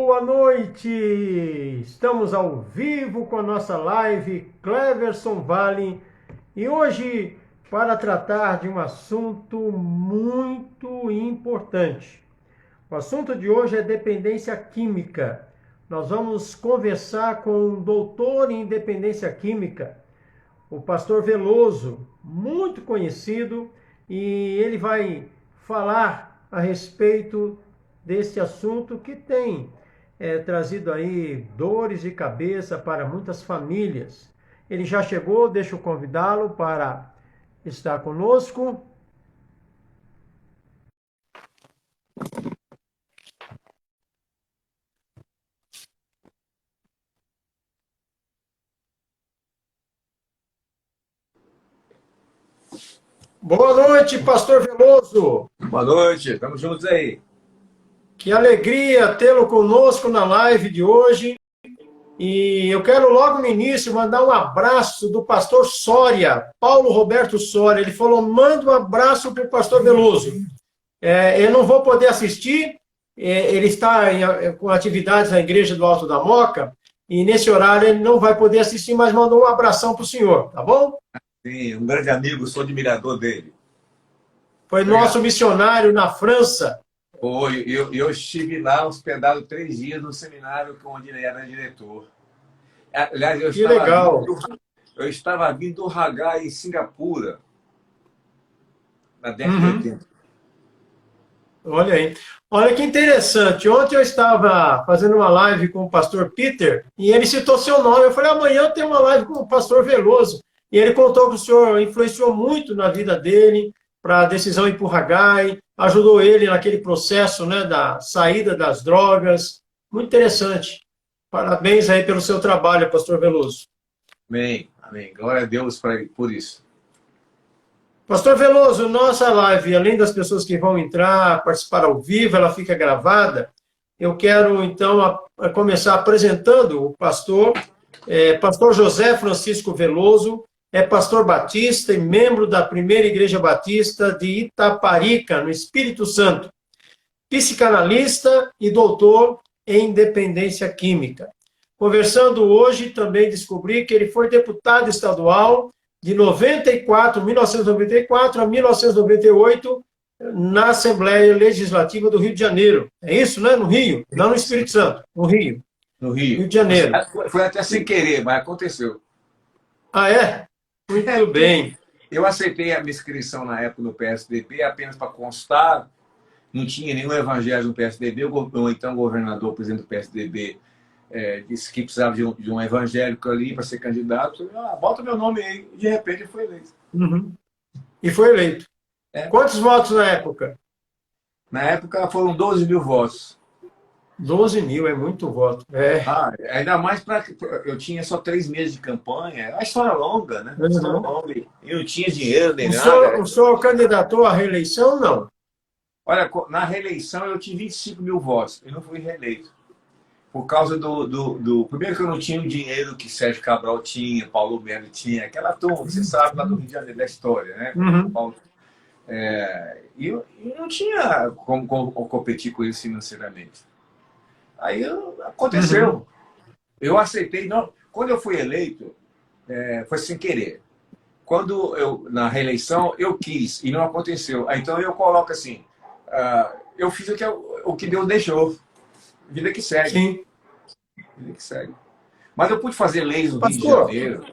Boa noite! Estamos ao vivo com a nossa live Cleverson Vale e hoje para tratar de um assunto muito importante. O assunto de hoje é dependência química. Nós vamos conversar com um doutor em dependência química, o pastor Veloso, muito conhecido, e ele vai falar a respeito desse assunto que tem trazido aí dores de cabeça para muitas famílias. Ele já chegou, deixa eu convidá-lo para estar conosco. Boa noite, pastor Veloso. Boa noite, estamos juntos aí. Que alegria tê-lo conosco na live de hoje. E eu quero logo no início mandar um abraço do pastor Soria, Paulo Roberto Soria. Ele falou, manda um abraço para o pastor Veloso. Eu não vou poder assistir, ele está com atividades na igreja do Alto da Moca, e nesse horário ele não vai poder assistir, mas mandou um abração para o senhor, tá bom? Sim, um grande amigo, sou admirador dele. Foi nosso missionário na França. Eu estive lá hospedado 3 dias no seminário onde ele era diretor. Aliás, Que legal. Eu estava vindo do Hagai, em Singapura, na década de 80. Olha aí. Olha que interessante. Ontem eu estava fazendo uma live com o pastor Peter e ele citou seu nome. Eu falei, amanhã eu tenho uma live com o pastor Veloso. E ele contou que o senhor influenciou muito na vida dele para a decisão ir para o Hagai, ajudou ele naquele processo, né, da saída das drogas. Muito interessante. Parabéns aí pelo seu trabalho, pastor Veloso. Amém, amém. Glória a Deus por isso. Pastor Veloso, nossa live, além das pessoas que vão entrar, participar ao vivo, ela fica gravada. Eu quero, então, começar apresentando o pastor, pastor José Francisco Veloso, é pastor batista e membro da Primeira Igreja Batista de Itaparica, no Espírito Santo, psicanalista e doutor em dependência química. Conversando hoje, também descobri que ele foi deputado estadual de 1994 a 1998, na Assembleia Legislativa do Rio de Janeiro. É isso, né? No Rio, não no Espírito Santo, no Rio. No Rio. Rio de Janeiro. Foi até sem querer, mas aconteceu. Ah, é? Muito bem. Eu aceitei a minha inscrição na época no PSDB apenas para constar, não tinha nenhum evangelho no PSDB, o então governador, presidente do PSDB, disse que precisava de um evangélico ali para ser candidato. Bota meu nome aí. E de repente ele foi eleito. Uhum. E foi eleito. Quantos votos na época? Na época foram 12 mil votos. 12 mil, é muito voto. Ainda mais para... Eu tinha só 3 meses de campanha. A história longa, né? História longa. Eu não tinha dinheiro nem nada. O senhor candidatou à reeleição, não? Olha, na reeleição eu tive 25 mil votos. Eu não fui reeleito. Por causa primeiro que eu não tinha o dinheiro que Sérgio Cabral tinha, Paulo Melo tinha, aquela turma, você sabe, lá do Rio de Janeiro, da história, né? Uhum. E eu não tinha como competir com eles financeiramente. Aí aconteceu. Uhum. Eu aceitei. Não, quando eu fui eleito, foi sem querer. Na reeleição, eu quis e não aconteceu. Então eu coloco assim, eu fiz o que Deus deixou. Vida que segue. Sim. Vida que segue. Mas eu pude fazer leis no Rio de Janeiro.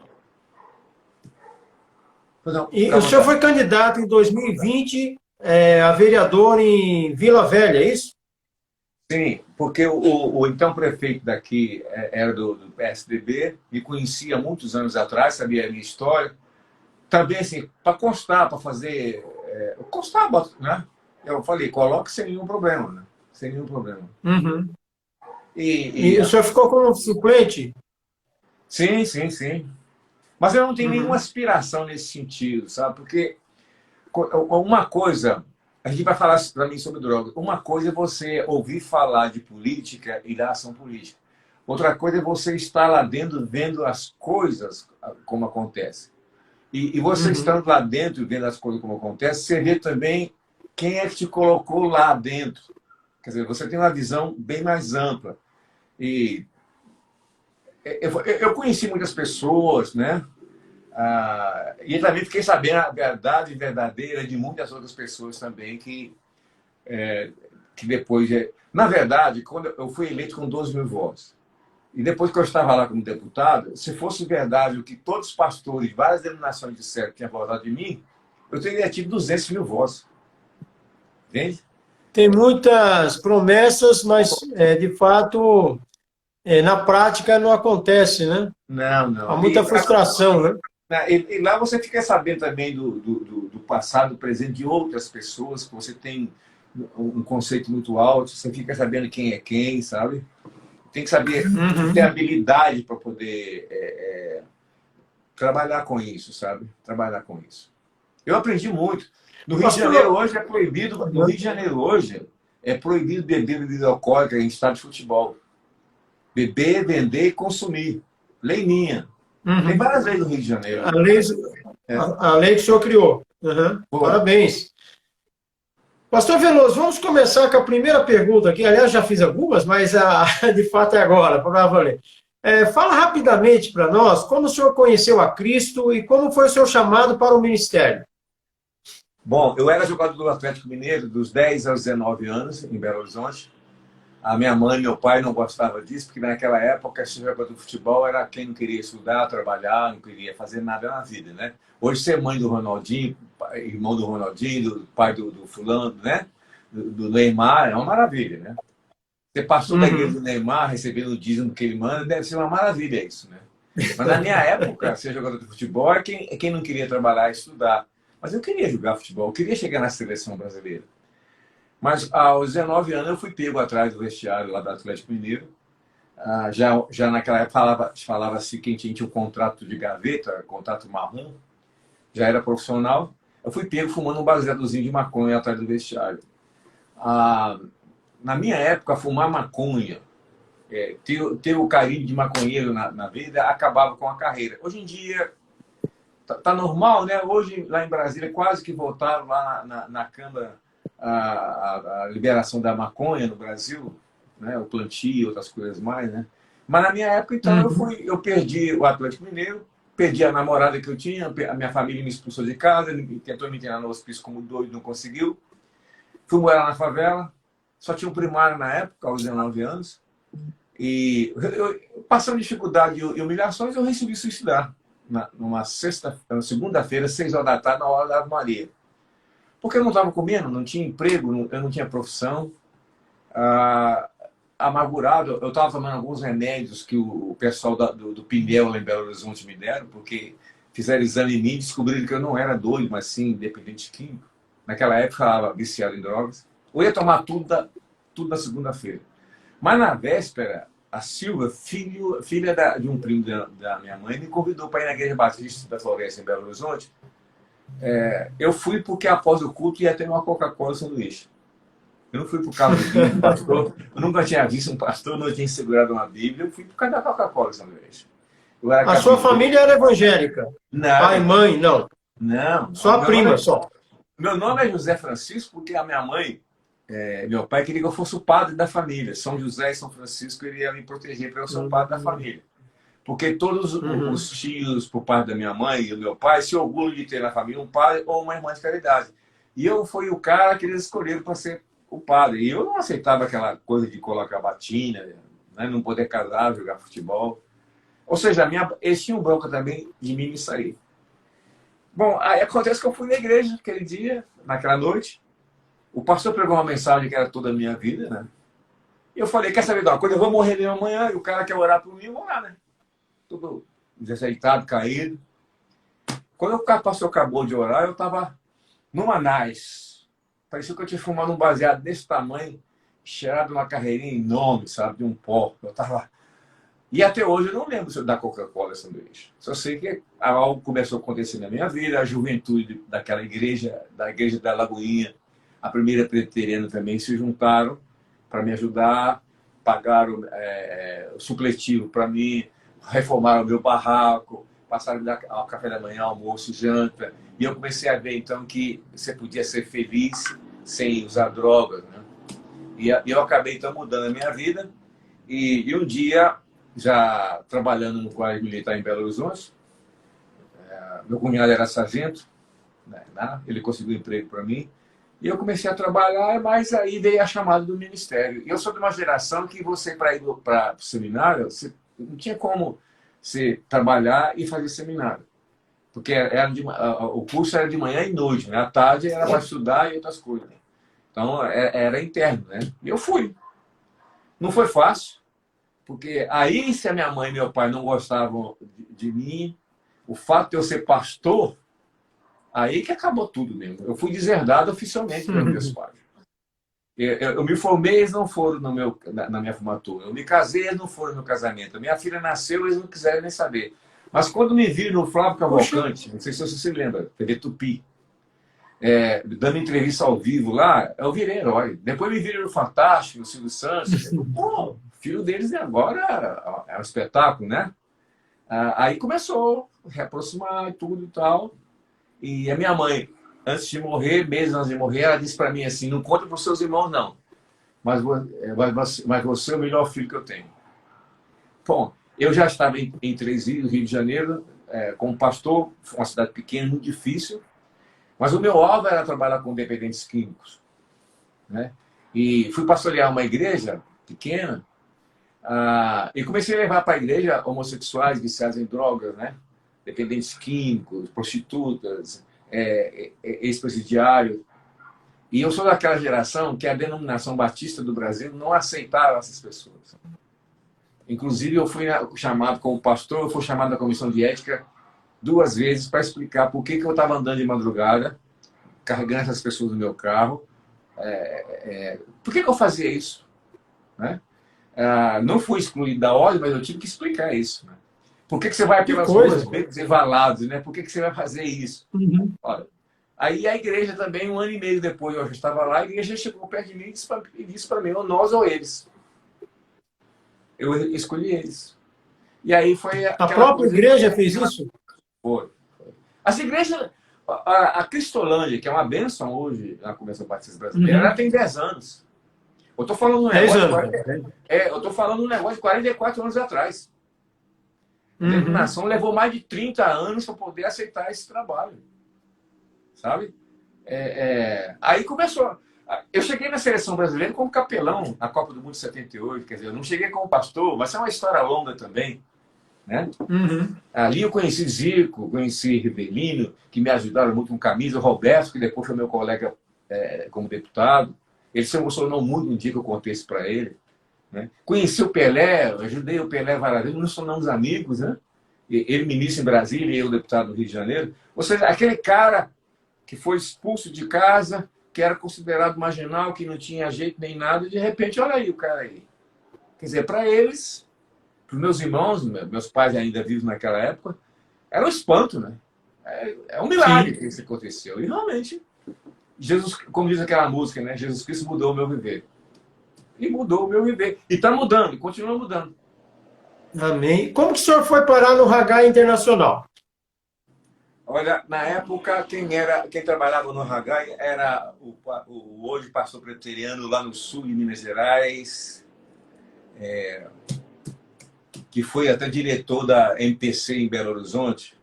E o senhor foi candidato em 2020 a vereador em Vila Velha, é isso? Sim, porque o então prefeito daqui era do PSDB, me conhecia há muitos anos atrás, sabia a minha história. Também, assim, para constar, para fazer... constar, né? Eu falei, coloque sem nenhum problema, né? Sem nenhum problema. Uhum. E o senhor ficou como suplente? Sim, sim, sim. Mas eu não tenho nenhuma aspiração nesse sentido, sabe? Porque uma coisa... A gente vai falar para mim sobre drogas. Uma coisa é você ouvir falar de política e da ação política. Outra coisa é você estar lá dentro vendo as coisas como acontece. E você estando lá dentro vendo as coisas como acontece, você vê também quem é que te colocou lá dentro. Quer dizer, você tem uma visão bem mais ampla. E eu conheci muitas pessoas, né? E também fiquei sabendo a verdade verdadeira de muitas outras pessoas também que depois... Na verdade, quando eu fui eleito com 12 mil votos, e depois que eu estava lá como deputado, se fosse verdade o que todos os pastores de várias denominações disseram que tinham votado em mim, eu teria tido 200 mil votos. Entende? Tem muitas promessas, mas de fato, na prática não acontece, né? Não, Há não. muita frustração, né? E lá você fica sabendo também do passado, do presente de outras pessoas, que você tem um conceito muito alto, você fica sabendo quem é quem, sabe? Tem que saber ter Uhum. habilidade para poder trabalhar com isso, sabe? Trabalhar com isso. Eu aprendi muito. No Rio de Janeiro Pastor, hoje é proibido, no Rio de Janeiro hoje é proibido beber bebida alcoólica em estádio de futebol. Beber, vender e consumir. Lei minha. Tem uhum. várias leis no Rio de A Janeiro. lei, É. a lei que o senhor criou. Uhum. Foi. Parabéns. Pastor Veloso, vamos começar com a primeira pergunta aqui. Aliás, já fiz algumas, mas de fato é agora, para valer. Fala rapidamente para nós como o senhor conheceu a Cristo e como foi o seu chamado para o ministério. Bom, eu era jogador do Atlético Mineiro dos 10 aos 19 anos, em Belo Horizonte. A minha mãe e meu pai não gostavam disso, porque naquela época, esse jogador de futebol era quem não queria estudar, trabalhar, não queria fazer nada na vida, né? Hoje, ser mãe do Ronaldinho, irmão do Ronaldinho, do pai do fulano, né? Do Neymar, é uma maravilha, né? Ser pastor da igreja Uhum. do Neymar, recebendo o dízimo que ele manda, deve ser uma maravilha isso, né? Mas na minha época, ser jogador de futebol é quem não queria trabalhar e estudar. Mas eu queria jogar futebol, eu queria chegar na seleção brasileira. Mas aos 19 anos eu fui pego atrás do vestiário lá do Atlético Mineiro. Já naquela época falava-se que quem tinha um contrato de gaveta, contrato marrom, já era profissional. Eu fui pego fumando um baseadozinho de maconha atrás do vestiário. Ah, na minha época, fumar maconha, ter o carinho de maconheiro na vida, acabava com a carreira. Hoje em dia, tá normal, né? Hoje, lá em Brasília, quase que voltaram lá na Câmara a liberação da maconha no Brasil, né? O plantio e outras coisas mais, né? Mas na minha época, então, Uhum. eu perdi o Atlético Mineiro, perdi a namorada que eu tinha, a minha família me expulsou de casa, tentou me internar no hospício como doido, não conseguiu. Fui morar na favela, só tinha um primário na época, aos 19 anos, e passando dificuldade e humilhações, eu resolvi suicidar numa segunda-feira, 6 horas da tarde, na hora da Ave Maria. Porque eu não estava comendo, não tinha emprego, eu não tinha profissão. Ah, amargurado, eu estava tomando alguns remédios que o pessoal do Pinel lá em Belo Horizonte me deram, porque fizeram exame em mim e descobriram que eu não era doido, mas sim dependente químico. Naquela época eu estava viciado em drogas. Eu ia tomar tudo na segunda-feira. Mas na véspera, a Silva, filha de um primo da minha mãe, me convidou para ir na Igreja Batista da Floresta, em Belo Horizonte. Eu fui porque após o culto ia ter uma Coca-Cola e sanduíche. Eu não fui por causa do vídeo do pastor, eu nunca tinha visto um pastor, não tinha segurado uma Bíblia, eu fui por causa da Coca-Cola e sanduíche. Eu era A sua cabeça. família era evangélica? Pai, Não, mãe, não. não, Só não. a prima, só. Meu nome é José Francisco porque a minha mãe, meu pai queria que eu fosse o padre da família. São José e São Francisco iria me proteger para eu ser o padre da Uhum. família. Porque todos Uhum. os tios, por parte da minha mãe e do meu pai, se orgulham de ter na família um padre ou uma irmã de caridade. E eu fui o cara que eles escolheram para ser o padre. E eu não aceitava aquela coisa de colocar batina, né, não poder casar, jogar futebol. Ou seja, eles tinham bronca também de mim me sair. Bom, aí acontece que eu fui na igreja aquele dia, naquela noite. O pastor pregou uma mensagem que era toda a minha vida, né? E eu falei, quer saber de uma coisa? Eu vou morrer mesmo amanhã, e o cara quer orar por mim, eu vou orar, né? Tudo desajeitado, caído. Quando o pastor acabou de orar, eu estava numa nice. Parecia que eu tinha fumado um baseado desse tamanho, cheirado uma carreirinha enorme, sabe? De um pó. Eu tava... E até hoje eu não lembro da Coca-Cola sanduíche. Só sei que algo começou a acontecer na minha vida, a juventude daquela igreja, da igreja da Lagoinha, a primeira presbiteriana também se juntaram para me ajudar, pagaram o supletivo para mim, reformaram o meu barraco, passaram a me dar ao café da manhã, almoço, janta. E eu comecei a ver, então, que você podia ser feliz sem usar drogas, né? E eu acabei, então, mudando a minha vida. E um dia, já trabalhando no Colégio Militar em Belo Horizonte, meu cunhado era sargento, né? Ele conseguiu um emprego para mim, e eu comecei a trabalhar, mas aí veio a chamada do ministério. E eu sou de uma geração que você, para ir para o seminário, você não tinha como você trabalhar e fazer seminário. Porque o curso era de manhã e noite, né? À tarde era para estudar e outras coisas. Então, era interno, né? E eu fui. Não foi fácil, porque aí, se a minha mãe e meu pai não gostavam de mim, o fato de eu ser pastor, aí que acabou tudo mesmo. Eu fui deserdado oficialmente pelos meus pais. Eu me formei, eles não foram na minha formatura. Eu me casei, eles não foram no meu casamento. Minha filha nasceu, eles não quiseram nem saber. Mas quando me viram no Flávio Cavalcante, não sei se você se lembra, TV Tupi, dando entrevista ao vivo lá, eu virei herói. Depois me viram no Fantástico, no Silvio Santos. Pô, o filho deles agora é um espetáculo, né? Aí começou a reaproximar e tudo e tal. E a minha mãe, antes de morrer, meses antes de morrer, ela disse para mim assim, não conta para os seus irmãos, não. Mas você é o melhor filho que eu tenho. Bom, eu já estava em Três Rios, Rio de Janeiro, como pastor, uma cidade pequena, muito difícil. Mas o meu alvo era trabalhar com dependentes químicos, né? E fui pastorear uma igreja pequena e comecei a levar para a igreja homossexuais viciados em drogas, né? Dependentes químicos, prostitutas, ex-presidiários. E eu sou daquela geração que a denominação batista do Brasil não aceitava essas pessoas. Inclusive, eu fui chamado como pastor, eu fui chamado da comissão de ética 2 vezes para explicar por que eu estava andando de madrugada, carregando essas pessoas no meu carro. Por que eu fazia isso? Né? Não fui excluído da ordem, mas eu tive que explicar isso. Né? Por que você vai pelas ruas becos e valados? Né? Por que você vai fazer isso? Uhum. Olha, aí a igreja também, 1 ano e meio depois, eu já estava lá, a igreja chegou perto de mim e disse para mim, ou nós ou eles. Eu escolhi eles. E aí foi A própria igreja fez isso? Foi. As igrejas, a Cristolândia, que é uma bênção hoje na Convenção Batista Brasileira, ela tem 10 anos. Eu estou falando um negócio de 44 anos atrás. A denominação levou mais de 30 anos para poder aceitar esse trabalho. Sabe? Aí começou. Eu cheguei na seleção brasileira como capelão na Copa do Mundo de 78. Quer dizer, eu não cheguei como pastor, mas é uma história longa também. Né? Ali eu conheci Zico, conheci Rivelino, que me ajudaram muito com camisa, o Roberto, que depois foi meu colega como deputado. Ele se emocionou muito no dia que eu contei isso para ele. Né? Conheci o Pelé, ajudei o Pelé várias vezes, nos tornamos amigos. Né? Ele ministro em Brasília e eu deputado no Rio de Janeiro. Ou seja, aquele cara que foi expulso de casa, que era considerado marginal, que não tinha jeito nem nada, e de repente, olha aí o cara aí. Quer dizer, para eles, para os meus irmãos, meus pais ainda vivos naquela época, era um espanto, né? É um milagre que isso aconteceu. E realmente, Jesus, como diz aquela música, né? Jesus Cristo mudou o meu viver. E mudou o meu viver. E está mudando, e continua mudando. Amém. Como que o senhor foi parar no Hagai Internacional? Olha, na época, quem trabalhava no Hagai era o hoje pastor preteriano lá no sul de Minas Gerais, que foi até diretor da MPC em Belo Horizonte.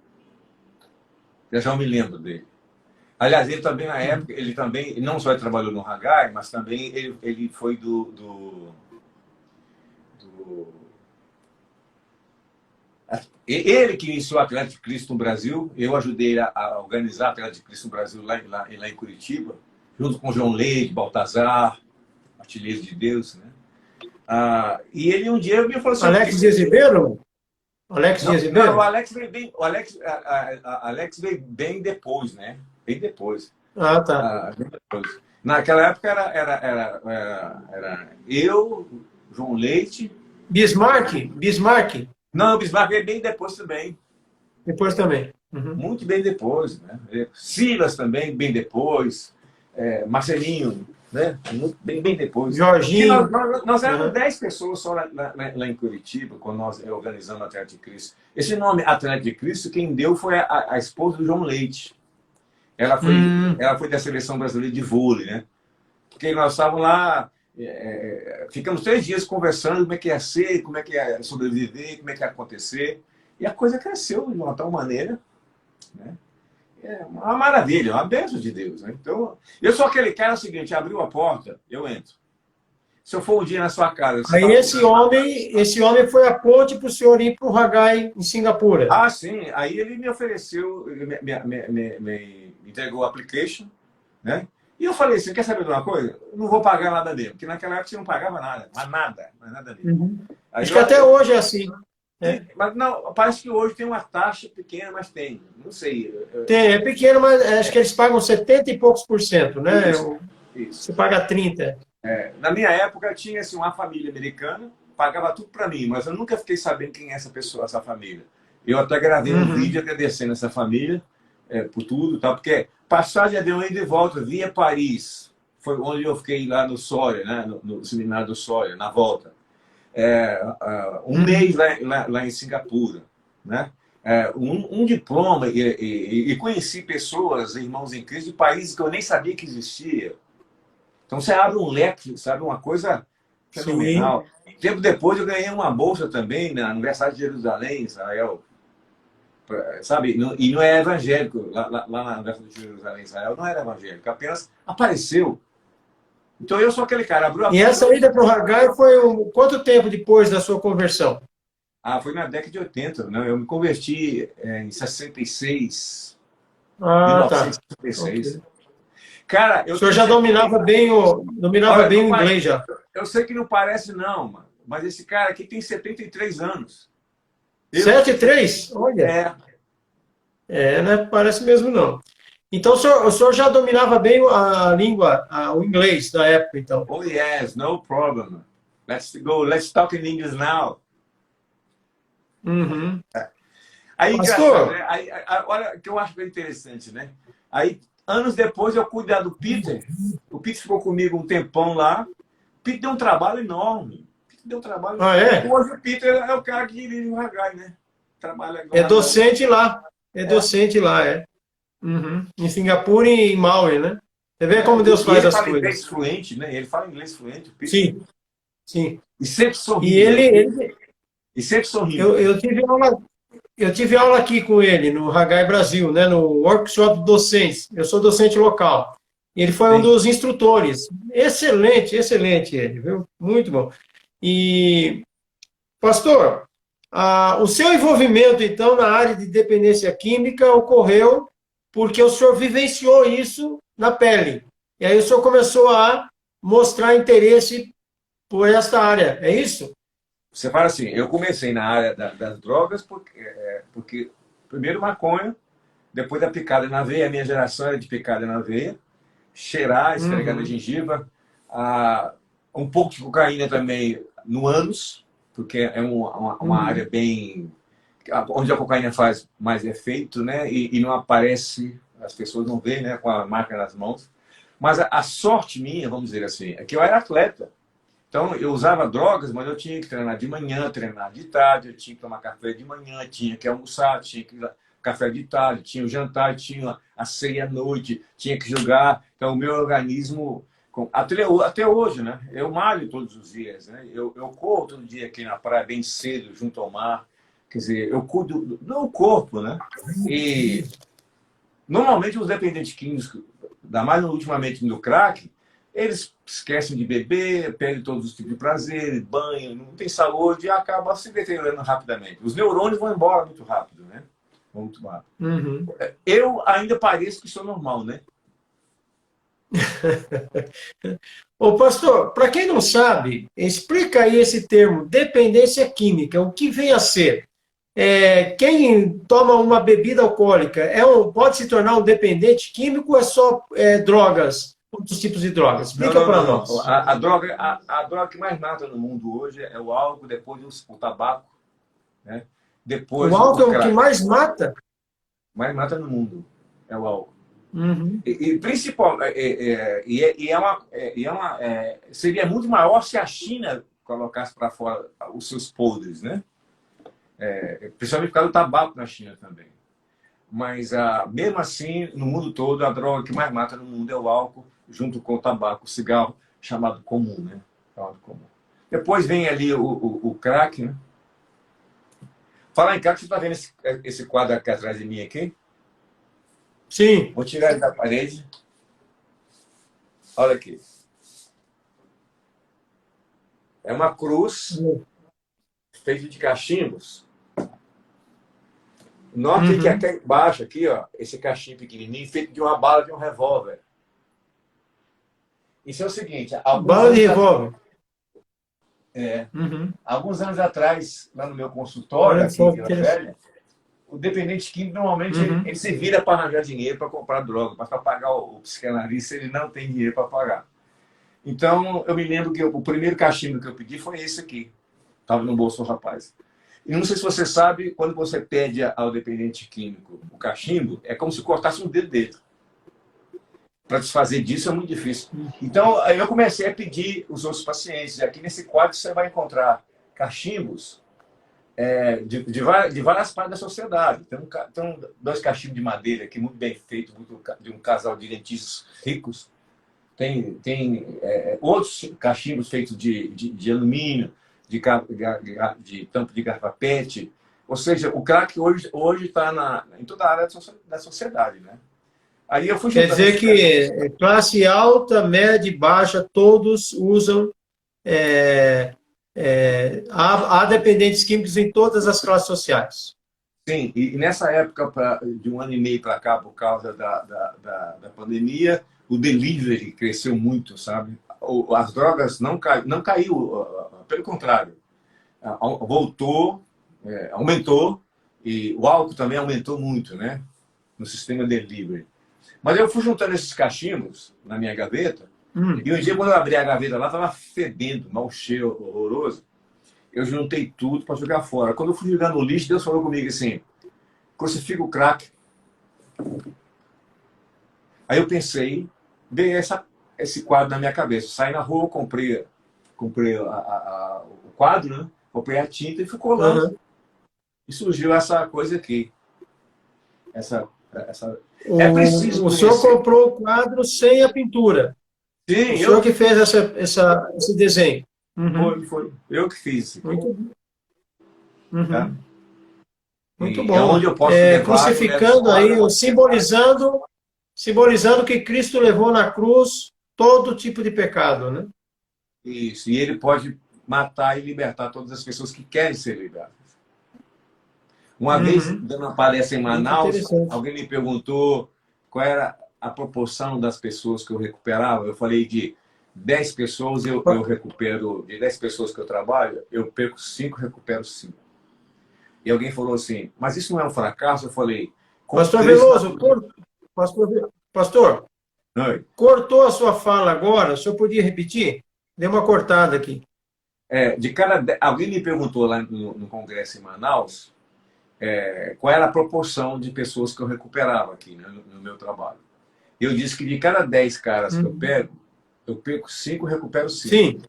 Eu já me lembro dele. Aliás, ele também, na época, ele também, não só trabalhou no Hagai, mas também ele foi Ele que iniciou a Atlético de Cristo no Brasil, eu ajudei a organizar a Atlético de Cristo no Brasil lá em Curitiba, junto com João Leite, Baltazar, Artilheiro de Deus, né? E ele um dia me falou assim... Alex Dias Ribeiro? Alex veio bem depois, né? Bem depois. Bem depois. Naquela época era eu, João Leite... Bismarck? Não, o Bismarck veio bem depois também. Depois também. Muito bem depois. Né? Silas também, bem depois. Marcelinho, né? Bem depois. Jorginho. Nós éramos 10 pessoas só lá em Curitiba, quando nós organizamos a Atlético de Cristo. Esse nome Atlético de Cristo, quem deu foi a esposa do João Leite. Ela foi da Seleção Brasileira de Vôlei, né? Porque nós estávamos lá ficamos 3 dias conversando como é que ia ser, como é que ia sobreviver, como é que ia acontecer. E a coisa cresceu de uma tal maneira, né? É uma maravilha, uma bênção de Deus, né? Então, eu sou aquele cara, é o seguinte, abriu a porta, eu entro. Se eu for um dia na sua casa, você Aí fala... esse homem foi a ponte para o senhor ir para o Ragai, em Singapura. Ah, sim. Aí ele me ofereceu, ele me entregou o application, né? E eu falei assim, quer saber de uma coisa? Eu não vou pagar nada dele, porque naquela época você não pagava nada, mas nada mesmo. Uhum. Aí Acho que até hoje é assim. Né? mas não, parece que hoje tem uma taxa pequena, mas tem. Não sei. É pequeno, mas acho que eles pagam 70 e poucos por cento, né? Isso, isso. Você paga 30. Na minha época, tinha assim, uma família americana, pagava tudo para mim, mas eu nunca fiquei sabendo quem é essa pessoa, essa família. Eu até gravei um vídeo agradecendo essa família por tudo, tá? Porque passagem de avião ida e volta via Paris, foi onde eu fiquei lá no Soria, né? No seminário do Soria, na volta. Um mês lá em Singapura, né? Um diploma e conheci pessoas, irmãos em Cristo, de países que eu nem sabia que existia. Então você abre um leque, sabe? Uma coisa fenomenal. Tempo depois eu ganhei uma bolsa também na Universidade de Jerusalém, Israel. Sabe? E não é evangélico. Lá na Universidade de Jerusalém, Israel, não era evangélico. Apenas apareceu. Então eu sou aquele cara. Abriu a E porta. essa ida para o Hagai foi quanto tempo depois da sua conversão? Foi na década de 80. Né? Eu me converti em 66. Ah, tá. 1966. Okay. Cara, O senhor já dominava bem o inglês já. Eu sei que não parece não, mano, mas esse cara aqui tem 73 anos. 7,3? Olha. Não parece mesmo não. Então o senhor já dominava bem a língua, o inglês da época, então. Oh yes, no problem. Let's talk in English now. Uhum. Aí, Pastor, engraçado, né? Olha o que eu acho bem interessante, né? Aí, anos depois, eu cuidar do Peter. O Peter ficou comigo um tempão lá. O Peter deu um trabalho enorme. Hoje o Peter é o cara que dirige o Hagai, né? Trabalha é docente lá. É docente lá, é. Uhum. Em Singapura e em Maui, né? Você vê como Deus faz as coisas. Inglês fluente, né? Ele fala inglês fluente, o Peter. Sim, sim. E sempre sorrindo. E ele E sempre sorrindo. Eu tive aula aqui com ele, no Hagai Brasil, né, no workshop de docentes. Eu sou docente local. Ele foi um dos instrutores. Excelente, excelente ele, viu? Muito bom. E, pastor, o seu envolvimento, então, na área de dependência química ocorreu porque o senhor vivenciou isso na pele. E aí o senhor começou a mostrar interesse por esta área, é isso? Você fala assim, eu comecei na área das drogas porque primeiro maconha, depois da picada na veia, a minha geração era de picada na veia, cheirar, esfregar na gengiva, um pouco de cocaína também no ânus, porque é uma área bem... onde a cocaína faz mais efeito, né? E não aparece, as pessoas não veem, né? Com a marca nas mãos. Mas a sorte minha, vamos dizer assim, é que eu era atleta. Então, eu usava drogas, mas eu tinha que treinar de manhã, treinar de tarde, eu tinha que tomar café de manhã, tinha que almoçar, tinha que café de tarde, tinha o jantar, tinha a ceia à noite, tinha que jogar. Então, o meu organismo, até hoje, né? Eu malho todos os dias, né? Eu corro todo dia aqui na praia, bem cedo, junto ao mar. Quer dizer, eu cuido do meu corpo, né? E, normalmente, os dependentes químicos, ainda mais ultimamente no crack, eles esquecem de beber, perdem todos os tipos de prazer, banho, não tem saúde e acabam se deteriorando rapidamente. Os neurônios vão embora muito rápido, né? Muito rápido. Uhum. Eu ainda pareço que sou normal, né? Ô, pastor, para quem não sabe, explica aí esse termo, dependência química, o que vem a ser? Quem toma uma bebida alcoólica pode se tornar um dependente químico ou é só drogas? Outros tipos de drogas. Explica para nós. A droga que mais mata no mundo hoje é o álcool, depois o tabaco, né? Depois o álcool é o que mais mata? Mais mata no mundo é o álcool. Uhum. Seria muito maior se a China colocasse para fora os seus podres, né? Principalmente por causa do tabaco na China também. Mas, mesmo assim, no mundo todo, a droga que mais mata no mundo é o álcool, junto com o tabaco, o cigarro. chamado comum, né? Chamado comum. Depois vem ali o crack, né? Falar em crack, você está vendo esse quadro aqui atrás de mim aqui? Sim. Vou tirar ele da parede. Olha aqui. É uma cruz feita de cachimbos. Note que aqui embaixo, aqui, ó, esse cachimbo pequenininho, feito de uma bala de um revólver. Isso é o seguinte, Bala de revólver. Alguns anos atrás, lá no meu consultório, aqui em Vila Velha, o dependente químico, normalmente, ele se vira para arranjar dinheiro para comprar droga, para pagar o psicanalista, ele não tem dinheiro para pagar. Então, eu me lembro que o primeiro cachimbo que eu pedi foi esse aqui. Estava no bolso do rapaz. E não sei se você sabe, quando você pede ao dependente químico o cachimbo, é como se cortasse um dedo dele. Para desfazer disso é muito difícil. Então, aí eu comecei a pedir os outros pacientes. Aqui nesse quadro você vai encontrar cachimbos de várias partes da sociedade. Tem 2 cachimbos de madeira aqui, muito bem feitos, de um casal de dentistas ricos. Tem outros cachimbos feitos de alumínio, de tampo de garrafa PET. Ou seja, o crack hoje está em toda a área da sociedade, né? Aí eu fui Quer dizer que classe alta, média e baixa, todos usam. Há dependentes químicos em todas as classes sociais. Sim, e nessa época, de 1 ano e meio para cá, por causa da pandemia, o delivery cresceu muito, sabe? As drogas não caiu, pelo contrário, voltou, aumentou, e o álcool também aumentou muito, né? No sistema delivery. Mas eu fui juntando esses cachimbos na minha gaveta, e um dia, quando eu abri a gaveta lá, estava fedendo, mau cheiro, horroroso. Eu juntei tudo para jogar fora. Quando eu fui jogar no lixo, Deus falou comigo assim, crucifica o crack. Aí eu pensei, veio esse quadro na minha cabeça. Saí na rua, comprei o quadro, né? Comprei a tinta e fui colando. E surgiu essa coisa aqui. É preciso o senhor comprou o quadro sem a pintura. Sim, o senhor que fez esse desenho. Foi. Eu que fiz. Muito bom. Tá? Muito bom. É onde eu posso crucificando aí, simbolizando que Cristo levou na cruz todo tipo de pecado, né? Isso. E ele pode matar e libertar todas as pessoas que querem ser libertas. Uma vez, dando uma palestra em Manaus, alguém me perguntou qual era a proporção das pessoas que eu recuperava. Eu falei de 10 pessoas, eu recupero, de 10 pessoas que eu trabalho, eu perco 5, recupero 5. E alguém falou assim, mas isso não é um fracasso? Eu falei... Pastor Veloso, pastor, cortou a sua fala agora, o senhor podia repetir? Deu uma cortada aqui. Alguém me perguntou lá no congresso em Manaus qual era a proporção de pessoas que eu recuperava aqui, né, no meu trabalho. Eu disse que de cada 10 caras que eu pego, eu perco 5, recupero 5. Sim.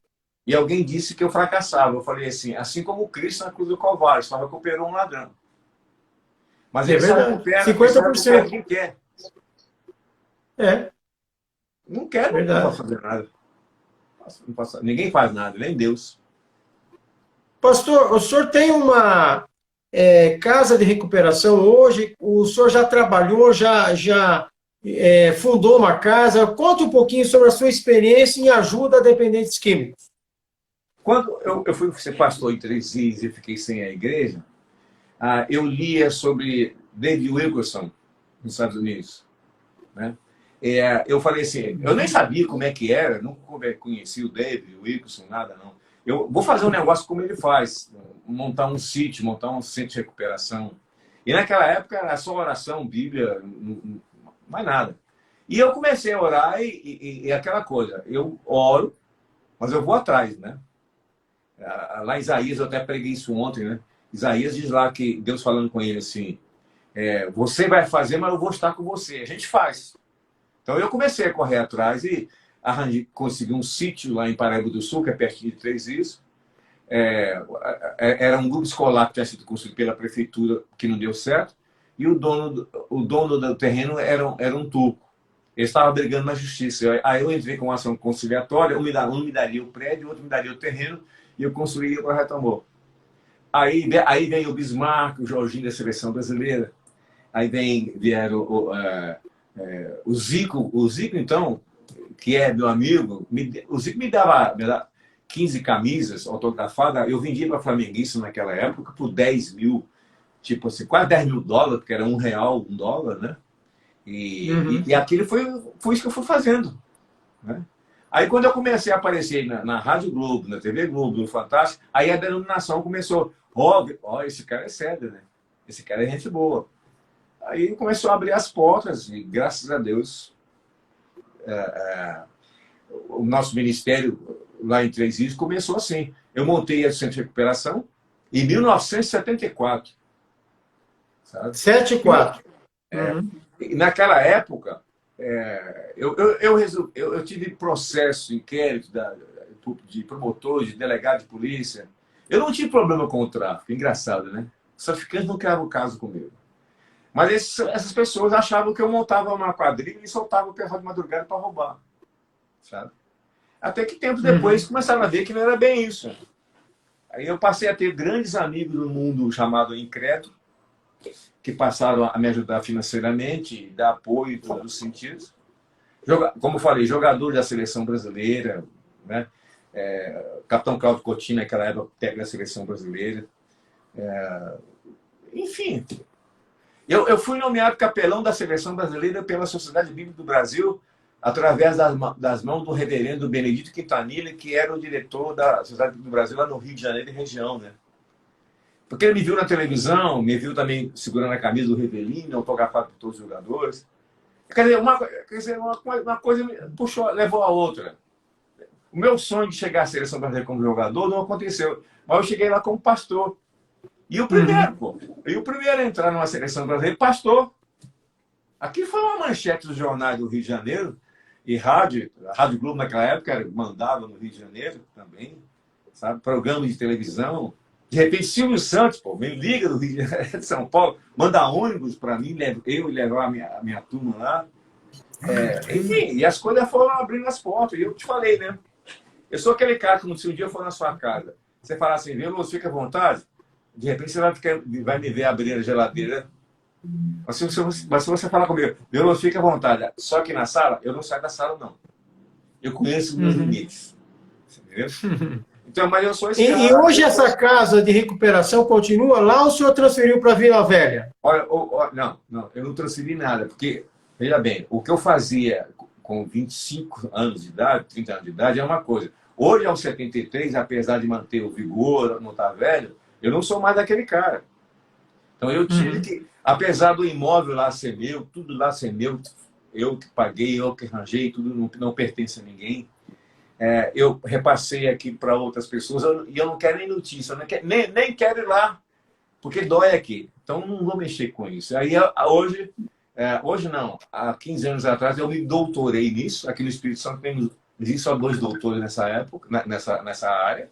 E alguém disse que eu fracassava. Eu falei assim como Cristo na cruz do Calvário, só recuperou um ladrão. Mas ele só recupera, 50%. Quem quer. Não quer, não posso fazer nada. Ninguém faz nada, nem Deus. Pastor, o senhor tem uma casa de recuperação hoje? O senhor já trabalhou, já fundou uma casa? Conta um pouquinho sobre a sua experiência em ajuda a dependentes químicos. Quando eu fui ser pastor em 3 dias e fiquei sem a igreja, eu lia sobre David Wilkerson, nos Estados Unidos. Né? Eu falei assim, eu nem sabia como é que era, nunca conheci o David Wilkerson, nada não. Eu vou fazer um negócio como ele faz, montar um sítio, montar um centro de recuperação. E naquela época era só oração, Bíblia, mais nada. E eu comecei a orar e aquela coisa, eu oro, mas eu vou atrás, né? Lá em Isaías, eu até preguei isso ontem, né? Isaías diz lá que Deus falando com ele assim, você vai fazer, mas eu vou estar com você. A gente faz. Então eu comecei a correr atrás e consegui um sítio lá em Paraíba do Sul, que é pertinho de Três Rios. Era um grupo escolar que tinha sido construído pela prefeitura, que não deu certo, e o dono do terreno era um turco. Eles estavam brigando na justiça. Aí eu entrei com uma ação conciliatória, um me daria o prédio, o outro me daria o terreno, e eu construí o Projeto Amor. Aí vem o Bismarck, o Jorginho da seleção brasileira. Aí vieram o Zico, então, que é meu amigo, o Zico me dava 15 camisas autografadas, eu vendia para flamenguista naquela época por 10 mil, tipo assim, quase 10 mil dólares, porque era R$ 1, $1, né? E aquilo foi isso que eu fui fazendo, né? Aí quando eu comecei a aparecer na Rádio Globo, na TV Globo, no Fantástico, aí a denominação começou, esse cara é sério, né? Esse cara é gente boa. Aí começou a abrir as portas e, graças a Deus, o nosso ministério lá em Três Rios começou assim. Eu montei o Centro de Recuperação em 1974. Sabe? 74. E naquela época, eu tive processo, inquérito de promotor, de delegado de polícia. Eu não tive problema com o tráfico, engraçado, né? Os traficantes não criavam caso comigo. Mas essas pessoas achavam que eu montava uma quadrilha e soltava o pessoal de madrugada para roubar. Sabe? Até que tempo depois começaram a ver que não era bem isso. Aí eu passei a ter grandes amigos no mundo chamado incrédulo, que passaram a me ajudar financeiramente, dar apoio em todos os sentidos. Como eu falei, jogador da seleção brasileira, né? Capitão Cláudio Coutinho, naquela época, técnico da seleção brasileira. Enfim, eu fui nomeado capelão da seleção brasileira pela Sociedade Bíblica do Brasil, através das mãos do reverendo Benedito Quintanilha, que era o diretor da Sociedade Bíblica do Brasil lá no Rio de Janeiro e região, né? Porque ele me viu na televisão, me viu também segurando a camisa do Rivelino, autografado por todos os jogadores. Quer dizer, uma coisa puxou, levou a outra. O meu sonho de chegar à seleção brasileira como jogador não aconteceu, mas eu cheguei lá como pastor. E o primeiro, E o primeiro a entrar numa seleção brasileira, pastor. Aqui foi uma manchete dos jornais do Rio de Janeiro, e a Rádio Globo naquela época mandava no Rio de Janeiro também, sabe? Programa de televisão. De repente, Silvio Santos, me liga do Rio de São Paulo, manda ônibus para mim, eu levar a minha turma lá. Enfim, e as coisas foram abrindo as portas. E eu te falei, né? Eu sou aquele cara que, se um dia eu for na sua casa, você falar assim, Veloso, fica à vontade, de repente você vai me ver abrir a geladeira. Mas se você falar comigo, Veloso, fica à vontade, só que na sala, eu não saio da sala, não. Eu conheço os meus limites. Entendeu? Então, mas eu sou esse cara. E hoje essa casa de recuperação continua lá ou o senhor transferiu para Vila Velha? Olha, não, eu não transferi nada, porque, veja bem, o que eu fazia com 25 anos de idade, 30 anos de idade, é uma coisa. Hoje, aos 73, apesar de manter o vigor, não estar velho, eu não sou mais daquele cara. Então, eu tive que, apesar do imóvel lá ser meu, tudo lá ser meu, eu que paguei, eu que arranjei, tudo não pertence a ninguém. Eu repassei aqui para outras pessoas e eu não quero nem notícia, eu não quero, nem quero ir lá, porque dói aqui. Então, não vou mexer com isso. Aí, hoje não, há 15 anos atrás, eu me doutorei nisso. Aqui no Espírito Santo existem só 2 doutores nessa época, nessa área.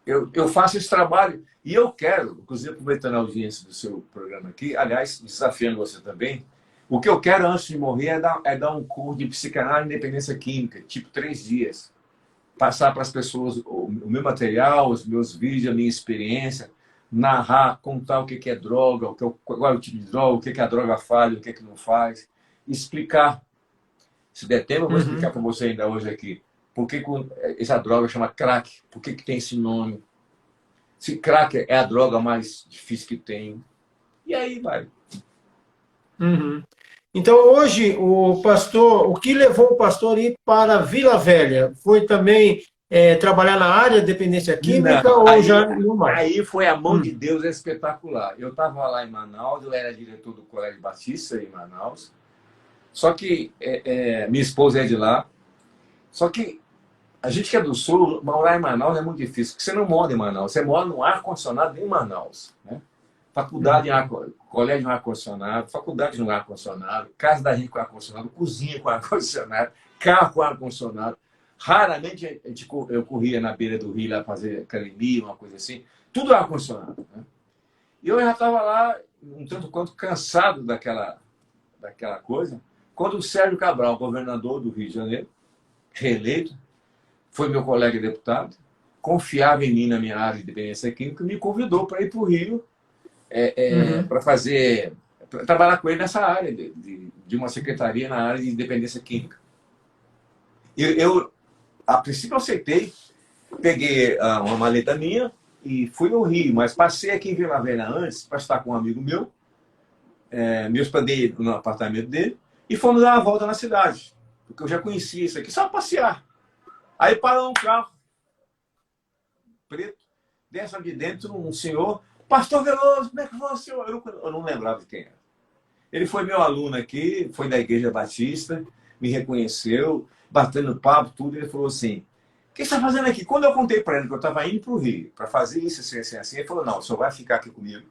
Eu faço esse trabalho e eu quero, inclusive aproveitando a audiência do seu programa aqui, aliás, desafiando você também, o que eu quero antes de morrer é dar um curso de psicanálise e independência química, tipo 3 dias. Passar para as pessoas o meu material, os meus vídeos, a minha experiência, narrar, contar o que é droga, qual é o tipo de droga, o que a droga faz, o que não faz. Explicar. Se der tempo, eu vou explicar para você ainda hoje aqui. Por que essa droga chama crack? Por que tem esse nome? Se crack é a droga mais difícil que tem. E aí vai. Então, hoje, o que levou o pastor a ir para Vila Velha? Foi também trabalhar na área de dependência química ou já não mais? Aí foi a mão de Deus espetacular. Eu estava lá em Manaus, eu era diretor do Colégio Batista em Manaus. Só que minha esposa é de lá. Só que a gente que é do Sul, morar em Manaus é muito difícil, porque você não mora em Manaus, você mora no ar-condicionado em Manaus, né? Faculdade, colégio com ar-condicionado, faculdade no ar-condicionado, casa da gente com ar-condicionado, cozinha com ar-condicionado, carro com ar-condicionado. Raramente eu corria na beira do rio lá fazer academia, uma coisa assim. Tudo ar-condicionado, né? E eu já estava lá, um tanto quanto cansado daquela daquela coisa, quando o Sérgio Cabral, governador do Rio de Janeiro, reeleito, foi meu colega deputado, confiava em mim na minha área de dependência química, me convidou para ir para o Rio Uhum. para pra trabalhar com ele nessa área, de uma secretaria na área de dependência química. Eu a princípio, aceitei, peguei uma maleta minha e fui ao Rio, mas passei aqui em Vila Velha antes para estar com um amigo meu, me hospedei no apartamento dele e fomos dar uma volta na cidade, porque eu já conhecia isso aqui, só passear. Aí parou um carro preto, dessa de dentro um senhor, Pastor Veloso, como é que foi o senhor? Eu não lembrava de quem era. Ele foi meu aluno aqui, foi da Igreja Batista, me reconheceu, batendo papo, tudo, ele falou assim, o que você está fazendo aqui? Quando eu contei para ele que eu estava indo para o Rio para fazer isso, assim, assim, assim, ele falou, não, o senhor vai ficar aqui comigo,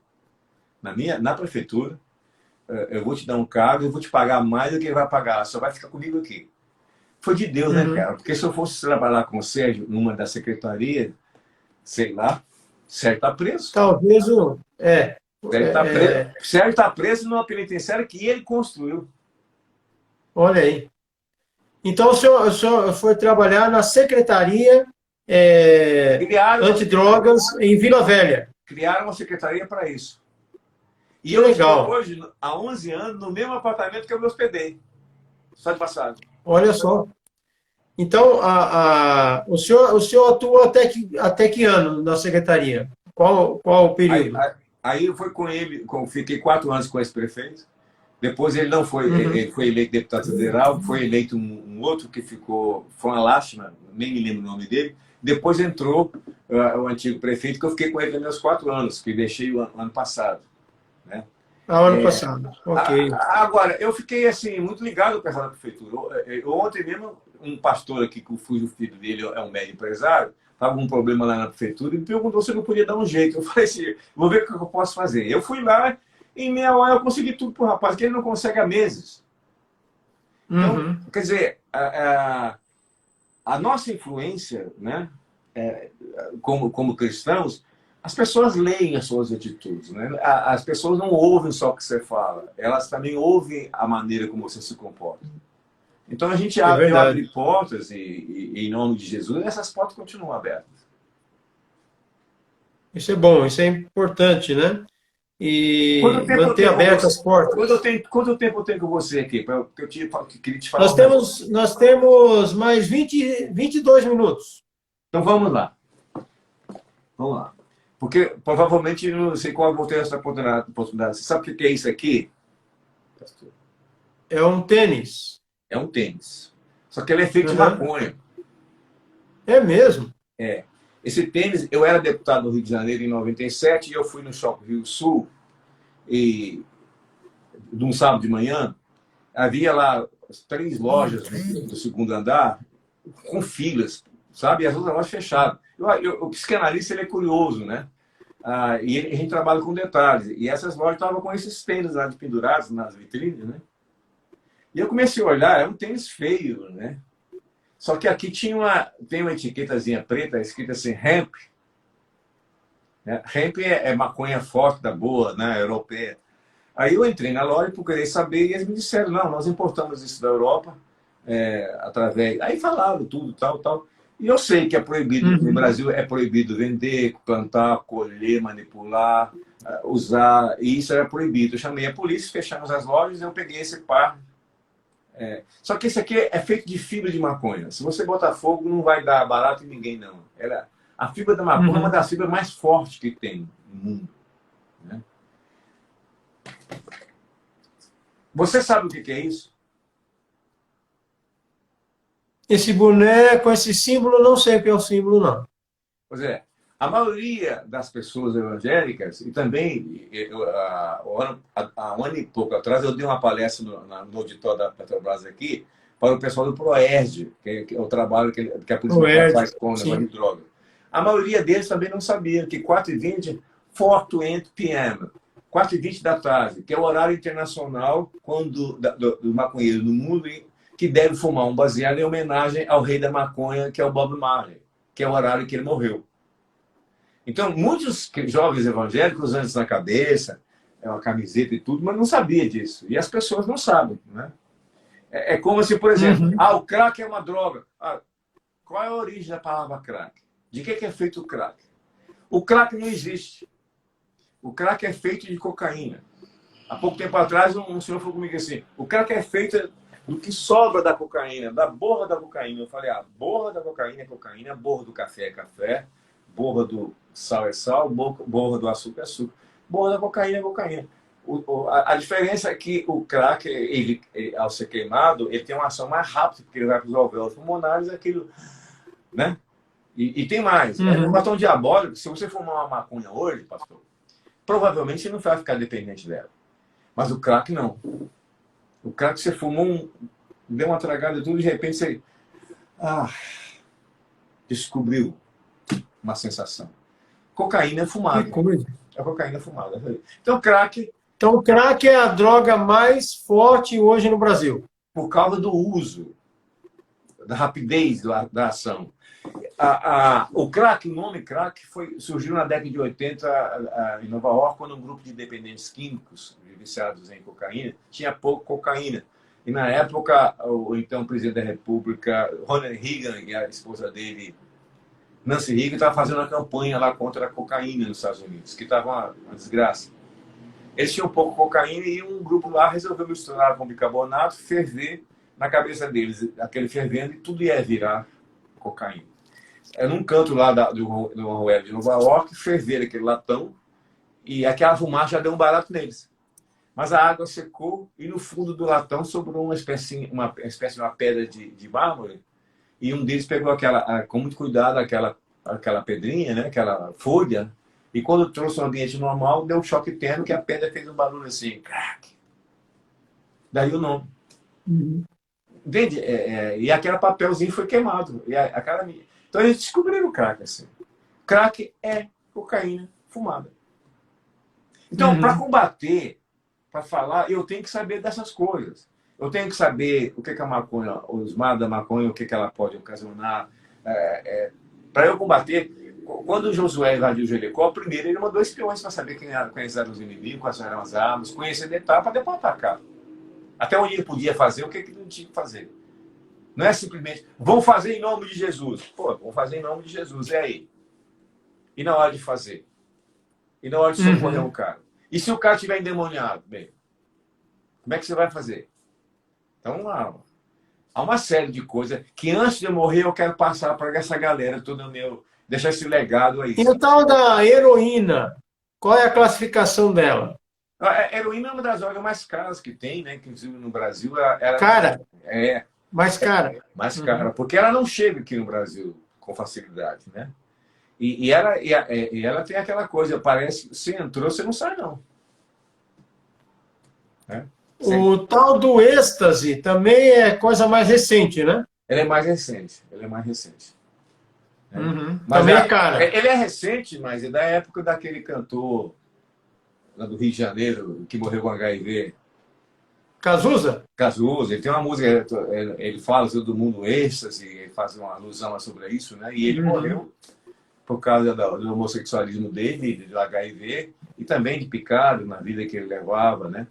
na prefeitura, eu vou te dar um cargo, eu vou te pagar mais do que ele vai pagar, o senhor vai ficar comigo aqui. Foi de Deus, né, Uhum. cara? Porque se eu fosse trabalhar com o Sérgio numa da secretaria, sei lá, Sérgio está preso. Talvez o. Sérgio está preso. Sérgio tá preso numa penitenciária que ele construiu. Olha aí. Então, o senhor foi trabalhar na Secretaria Criaram uma Antidrogas secretaria, em Vila Velha. criaram uma secretaria para isso. E Que eu estou legal. hoje, há 11 anos, no mesmo apartamento que eu me hospedei. Só de passagem. Olha só. Então, o senhor atuou até que ano na Secretaria? Qual o Aí, período? aí eu fui com ele, fiquei 4 anos com esse prefeito. Depois ele não foi, Uhum. ele foi eleito deputado federal, foi eleito um outro que ficou, foi uma lástima, nem me lembro o nome dele. Depois entrou o antigo prefeito, que eu fiquei com ele nos meus 4 anos, que deixei o ano passado. Né? Ano passado. Ok. Agora, eu fiquei assim, muito ligado ao pessoal da prefeitura. Ontem mesmo, um pastor aqui, que o filho dele é um médico empresário, estava com um problema lá na prefeitura e me perguntou se eu não podia dar um jeito. Eu falei assim, vou ver o que eu posso fazer. Eu fui lá, em meia hora eu consegui tudo para o rapaz, que ele não consegue há meses. Então, Uhum. quer dizer, a nossa influência, né, como cristãos, as pessoas leem as suas atitudes. Né? As pessoas não ouvem só o que você fala, elas também ouvem a maneira como você se comporta. Então, É eu verdade. abri portas e, em nome de Jesus, essas portas continuam abertas. Isso é bom, isso é importante, né? Quanto E tempo eu manter tenho com abertas você? as portas. Quanto tempo eu tenho com você aqui? Que eu queria te falar Nós um negócio. temos, nós temos mais 22 minutos. Então, vamos lá. Vamos lá. Porque provavelmente, não sei qual eu vou ter essa oportunidade. Você sabe o que é isso aqui? É um tênis. É um tênis. Só que ele é feito de Uhum. maconha. É mesmo? É. Esse tênis, eu era deputado no Rio de Janeiro em 97 e eu fui no Shopping Rio Sul e, de um sábado de manhã, havia lá as 3 lojas do segundo andar com filas, sabe? E as outras lojas fechadas. O psicanalista, ele é curioso, né? E a gente trabalha com detalhes. E essas lojas estavam com esses tênis lá de pendurados nas vitrines, né? E eu comecei a olhar, é um tênis feio, né? Só que aqui tem uma etiquetazinha preta, escrita assim, hemp. Né? Hemp é maconha forte, da boa, né? Europeia. Aí eu entrei na loja e procurei saber, e eles me disseram, não, nós importamos isso da Europa, através... Aí falaram tudo, tal, tal. E eu sei que é proibido, no Uhum. Brasil é proibido vender, plantar, colher, manipular, usar, e isso era proibido. Eu chamei a polícia, fechamos as lojas e eu peguei esse par. Só que esse aqui é feito de fibra de maconha. Se você botar fogo, não vai dar barato em ninguém, não. A fibra da maconha é uma Uhum. das fibras mais fortes que tem no mundo. Né? Você sabe o que é isso? Esse boneco, esse símbolo, não sei o que é o símbolo, não. Pois é, a maioria das pessoas evangélicas, e também, há um ano e pouco atrás, eu dei uma palestra no auditório da Petrobras aqui, para o pessoal do PROERD, que é o trabalho que a Polícia O Militar ERD, faz com o negócio sim. de droga. A maioria deles também não sabia que 4h20, 4:20 p.m., 4h20 da tarde, que é o horário internacional do maconheiro no mundo que deve fumar um baseado em homenagem ao rei da maconha, que é o Bob Marley, que é o horário que ele morreu. Então, muitos jovens evangélicos, antes na cabeça, uma camiseta e tudo, mas não sabia disso. E as pessoas não sabem, né? É como se, por exemplo, o crack é uma droga. Qual é a origem da palavra crack? De que é feito o crack? O crack não existe. O crack é feito de cocaína. Há pouco tempo atrás, um senhor falou comigo assim, o crack é feito do que sobra da cocaína, da borra da cocaína. Eu falei, borra da cocaína é cocaína, borra do café é café, borra do sal é sal, borra do açúcar é açúcar. Borra da cocaína é cocaína. A diferença é que o crack, ao ser queimado, ele tem uma ação mais rápida, porque ele vai para os alvéolos pulmonares, aquilo, né? E tem mais. É um batom diabólico. Se você fumar uma maconha hoje, pastor, provavelmente você não vai ficar dependente dela. Mas o crack não. O crack você fumou, deu uma tragada tudo, de repente você descobriu uma sensação. Cocaína é fumada. Que coisa. É cocaína fumada. Então, crack... Então, o crack é a droga mais forte hoje no Brasil. Por causa do uso, da rapidez da ação. O crack, o nome crack, surgiu na década de 80 em Nova York, quando um grupo de dependentes químicos, viciados em cocaína, tinha pouco cocaína. E na época, o então presidente da República, Ronald Reagan, e a esposa dele, Nancy Reagan, estava fazendo uma campanha lá contra a cocaína nos Estados Unidos, que estava uma desgraça. Eles tinham pouco cocaína e um grupo lá resolveu misturar com bicarbonato, ferver na cabeça deles, aquele fervendo, e tudo ia virar cocaína. Num canto lá do Arroio de Nova York, ferver aquele latão e aquela fumaça já deu um barato neles. Mas a água secou e no fundo do latão sobrou uma espécie de uma pedra de mármore, e um deles pegou com muito cuidado aquela pedrinha, né, aquela folha, e quando trouxe um ambiente normal, deu um choque térmico, que a pedra fez um barulho assim, crack. Daí o nome. Entende? E aquele papelzinho foi queimado. Então eles descobriram o crack assim. Crack é cocaína fumada. Então, para combater, para falar, eu tenho que saber dessas coisas. Eu tenho que saber o que a maconha, os mados da maconha, o que ela pode ocasionar. Para eu combater, quando o Josué invadiu Jericó, primeiro ele mandou espiões para saber quem eram os inimigos, quais eram as armas, conhecer detalhes para depois atacar. Até onde ele podia fazer, o que ele não tinha que fazer. Não é simplesmente, vão fazer em nome de Jesus. Pô, vão fazer em nome de Jesus, é aí. E na hora de fazer? E na hora de socorrer um cara? E se o cara estiver endemoniado? Bem, como é que você vai fazer? Então, há uma série de coisas que antes de eu morrer eu quero passar para essa galera toda deixar esse legado aí. E o tal da heroína, qual é a classificação dela? A heroína é uma das drogas mais caras que tem, né? Inclusive no Brasil. Cara? Mais cara? Mais cara, porque ela não chega aqui no Brasil com facilidade, né? E ela tem aquela coisa, parece que você entrou, você não sai, não. Né? O tal do êxtase também é coisa mais recente, né? Ela é mais recente. Mas também é cara. Ele é recente, mas é da época daquele cantor lá do Rio de Janeiro, que morreu com HIV. Cazuza? Cazuza. Ele tem uma música, ele fala do mundo êxtase, ele faz uma alusão sobre isso, né? E ele morreu por causa do homossexualismo dele, do HIV, e também de picado na vida que ele levava, né?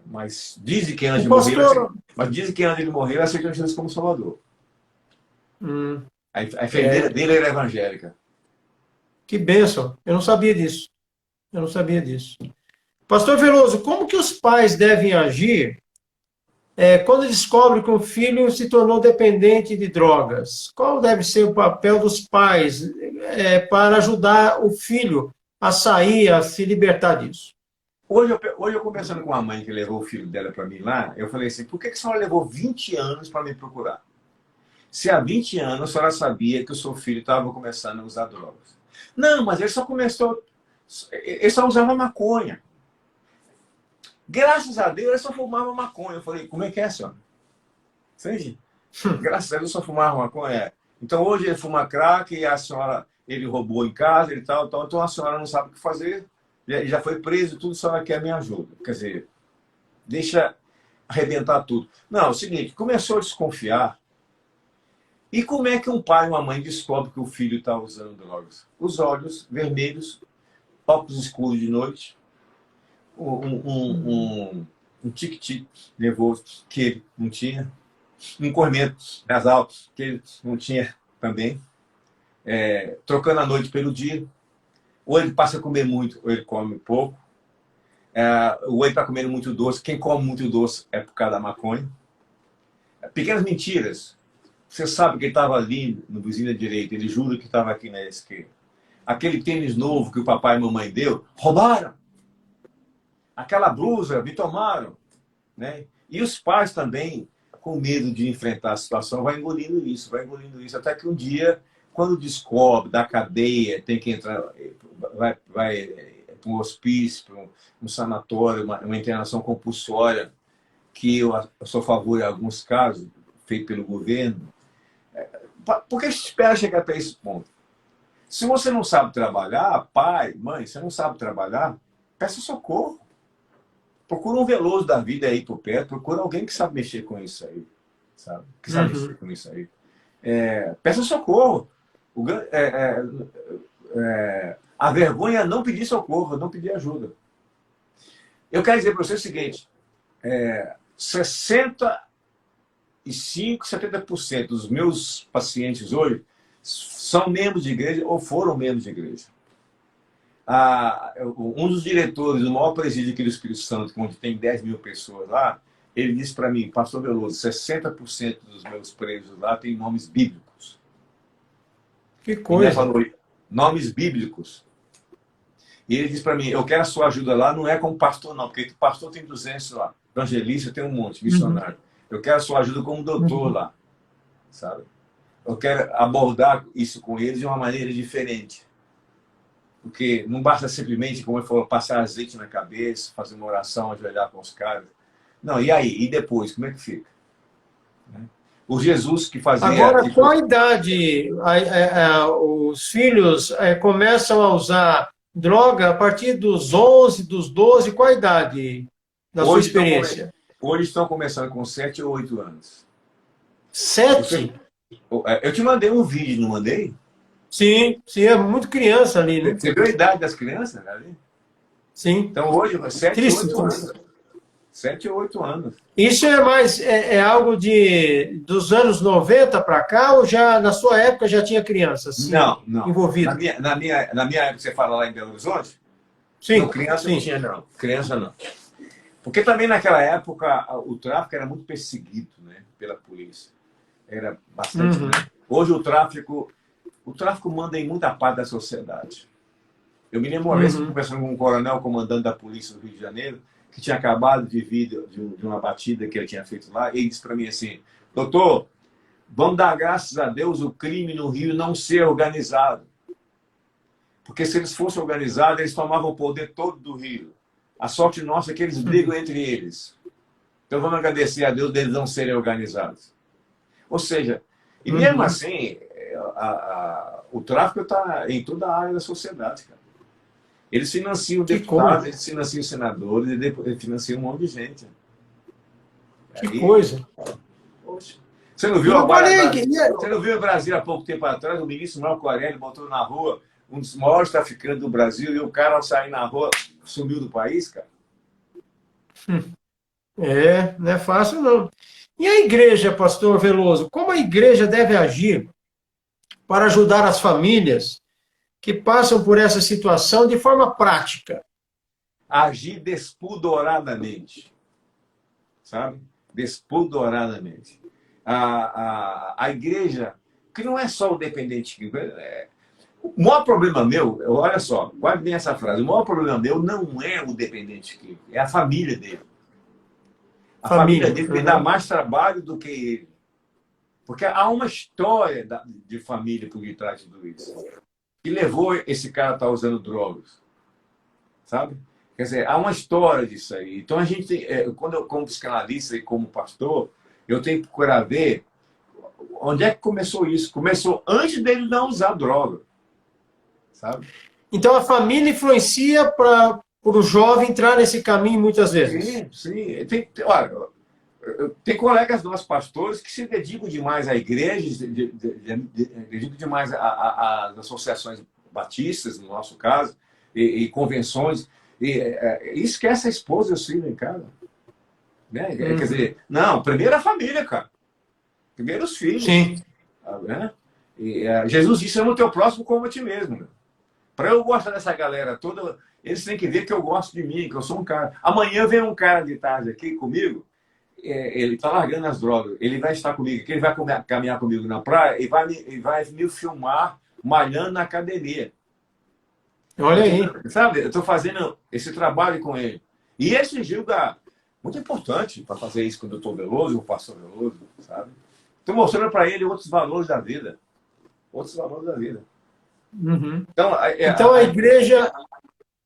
Mas dizem que antes de morrer, ele aceitou Jesus como Salvador. A fé dele era evangélica. Que bênção. Eu não sabia disso. Pastor Veloso, como que os pais devem agir quando descobrem que o filho se tornou dependente de drogas? Qual deve ser o papel dos pais para ajudar o filho a sair, a se libertar disso? Hoje eu conversando com a mãe que levou o filho dela para mim lá, eu falei assim, por que a senhora levou 20 anos para me procurar? Se há 20 anos a senhora sabia que o seu filho estava começando a usar drogas. Não, mas ele só usava maconha. Graças a Deus, ele só fumava maconha. Eu falei, como é que é, senhora? Entende? Graças a Deus, só fumava maconha. Então, hoje ele fuma crack e a senhora, ele roubou em casa e tal. Então, a senhora não sabe o que fazer. Ele já foi preso, tudo, a senhora quer minha ajuda. Quer dizer, deixa arrebentar tudo. Não, é o seguinte, começou a desconfiar. E como é que um pai e uma mãe descobrem que o filho está usando drogas? Os olhos vermelhos, óculos escuros de noite, um tique-tique nervoso que ele não tinha, um corrimento nasal que ele não tinha também, trocando a noite pelo dia. Ou ele passa a comer muito, ou ele come pouco. Ou ele está comendo muito doce. Quem come muito doce é por causa da maconha. Pequenas mentiras. Você sabe que ele estava ali no vizinho da direita, ele jura que estava aqui na esquerda. Aquele tênis novo que o papai e a mamãe deu, roubaram. Aquela blusa, me tomaram. Né? E os pais também, com medo de enfrentar a situação, vai engolindo isso, até que um dia, quando descobre da cadeia, tem que entrar, vai para um hospício, para um sanatório, uma internação compulsória, que eu sou a favor em alguns casos, feito pelo governo. Por que a gente espera chegar até esse ponto? Se você não sabe trabalhar, pai, mãe, você não sabe trabalhar, peça socorro. Procura um Veloso da vida aí por perto, procura alguém que sabe mexer com isso aí, sabe? Que sabe mexer com isso aí. Peça socorro. A vergonha é não pedir socorro, não pedir ajuda. Eu quero dizer para você o seguinte, 65%, 70% dos meus pacientes hoje são membros de igreja ou foram membros de igreja. Um dos diretores do maior presídio aqui do Espírito Santo, onde tem 10 mil pessoas lá, ele disse para mim, pastor Veloso, 60% dos meus presos lá têm nomes bíblicos. Que coisa! Ele falou, nomes bíblicos. E ele disse para mim, eu quero a sua ajuda lá, não é como pastor não, porque pastor tem 200 lá, evangelista tem um monte, missionário. Eu quero a sua ajuda como doutor lá, sabe? Eu quero abordar isso com eles de uma maneira diferente. Porque não basta simplesmente, como ele falou, passar azeite na cabeça, fazer uma oração, ajoelhar com os caras. Não, e aí? E depois? Como é que fica? O Jesus que fazia... Agora, qual a idade os filhos começam a usar droga a partir dos 11, dos 12? Qual a idade da sua experiência? Hoje estão começando com 7 ou 8 anos. 7? Eu te mandei um vídeo, não mandei? Sim, é muito criança ali, né? Você viu a idade das crianças ali? Sim. Então hoje, 7 ou 8 anos. 7 ou 8 anos. Isso é algo dos anos 90 para cá, ou já na sua época já tinha crianças não. envolvidas? Na minha época, você fala lá em Belo Horizonte? Sim. Não, criança sim. não tinha, não. Criança não. Porque também naquela época o tráfico era muito perseguido, né, pela polícia. Era bastante. Né? Hoje o tráfico manda em muita parte da sociedade. Eu me lembro uma vez conversando com um coronel, comandante da polícia do Rio de Janeiro, que tinha acabado de vir de uma batida que ele tinha feito lá, e ele disse para mim assim, doutor, vamos dar graças a Deus o crime no Rio não ser organizado. Porque se eles fossem organizados, eles tomavam o poder todo do Rio. A sorte nossa é que eles brigam entre eles. Então vamos agradecer a Deus deles não serem organizados. Ou seja, e mesmo assim, o tráfico está em toda a área da sociedade, cara. Eles financiam deputados, eles financiam senadores, eles financiam um monte de gente. Que coisa! Poxa. Você não viu você não viu em Brasília há pouco tempo atrás, o ministro Marco Aurélio botou na rua um dos maiores traficantes do Brasil e o cara, ao sair na rua, sumiu do país, cara? Não é fácil, não. E a igreja, pastor Veloso, como a igreja deve agir para ajudar as famílias que passam por essa situação de forma prática? Agir despudoradamente. Sabe? Despudoradamente. A igreja, que não é só o dependente químico, o maior problema meu, olha só, guarde bem essa frase, o maior problema meu não é o dependente químico, é a família dele. A família dele me dá mais trabalho do que ele. Porque há uma história de família por detrás de tudo isso. Que levou esse cara a estar usando drogas. Sabe? Quer dizer, há uma história disso aí. Então, a gente, quando eu, como psicanalista e como pastor, eu tenho que procurar ver onde é que começou isso. Começou antes dele não usar droga. Sabe? Então, a família influencia para o jovem entrar nesse caminho muitas vezes. Sim. Olha, tem colegas nossos pastores que se dedicam demais à igreja, dedicam demais às associações batistas, no nosso caso, e convenções, E esquece a esposa e os filhos em casa. Né? Quer dizer, não, primeiro a família, cara. Primeiro os filhos. Sim. Né? Jesus disse, ama o teu próximo como a ti mesmo. Para eu gostar dessa galera toda, eles têm que ver que eu gosto de mim, que eu sou um cara. Amanhã vem um cara de tarde aqui comigo, ele está largando as drogas, ele vai estar comigo, ele vai caminhar comigo na praia e vai me filmar malhando na academia. Olha aí. Sabe, eu estou fazendo esse trabalho com ele. E esse Gilda, muito importante para fazer isso com o doutor Veloso, o pastor Veloso, sabe? Estou mostrando para ele outros valores da vida. Outros valores da vida. Uhum. Então, Então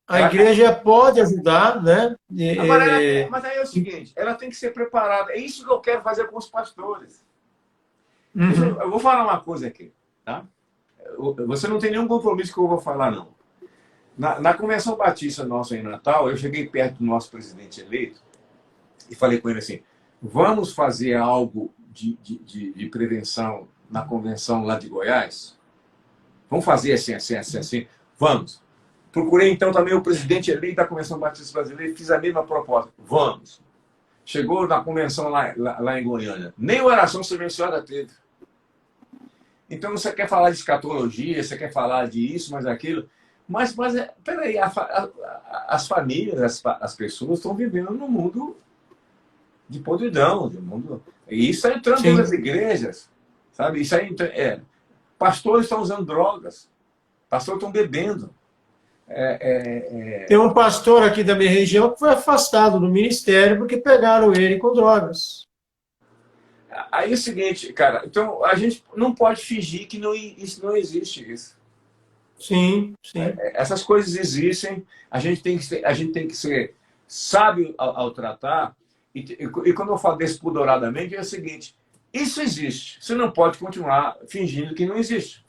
a igreja pode ajudar, né? Agora, mas aí é o seguinte, ela tem que ser preparada. É isso que eu quero fazer com os pastores. Uhum. Eu vou falar uma coisa aqui, tá? Você não tem nenhum compromisso que eu vou falar, não. Na Convenção Batista nossa em Natal, eu cheguei perto do nosso presidente eleito e falei com ele assim, vamos fazer algo de prevenção na convenção lá de Goiás? Vamos fazer assim, assim, assim, assim? Vamos. Procurei, então, também o presidente eleito da Convenção Batista Brasileira e fiz a mesma proposta. Vamos. Chegou na convenção lá em Goiânia. Nem oração silenciosa teve. Então, você quer falar de escatologia, você quer falar de isso, mas aquilo. Mas peraí, as famílias, as pessoas estão vivendo num mundo de podridão. E isso está entrando dentro das igrejas. Sabe? Isso aí, pastores estão usando drogas. Pastores estão bebendo. Tem um pastor aqui da minha região que foi afastado do ministério porque pegaram ele com drogas. Aí é o seguinte, cara, então a gente não pode fingir que isso não existe. Isso. Sim, sim. Essas coisas existem, a gente tem que ser sábio ao tratar, e quando eu falo despodoradamente, é o seguinte, isso existe, você não pode continuar fingindo que não existe.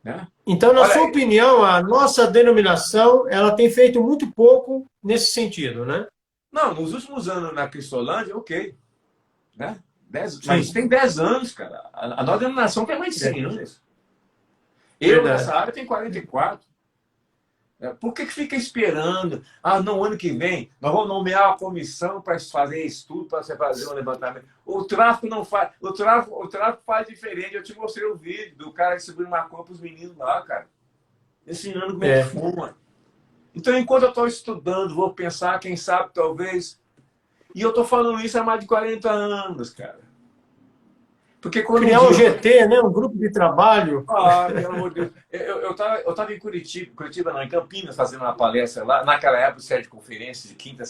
Né? Então, na sua opinião, a nossa denominação ela tem feito muito pouco nesse sentido, né? Não, nos últimos anos na Cristolândia, ok. Né? Mas tem 10 anos, cara. A nossa denominação tem mais de 100 anos. Eu, nessa área, tenho 44. Por que fica esperando? No ano que vem, nós vamos nomear uma comissão para fazer estudo, para você fazer um levantamento. O tráfico não faz. O tráfico faz diferente. Eu te mostrei o vídeo do cara distribuindo maconha para os meninos lá, cara. Ensinando como é que fuma. Então, enquanto eu estou estudando, vou pensar, quem sabe, talvez. E eu estou falando isso há mais de 40 anos, cara. Porque quando criar um GT, né? Um grupo de trabalho. Pelo amor de Deus. Eu tava em Curitiba não, em Campinas, fazendo uma palestra lá. Naquela época, série de conferências, de quinta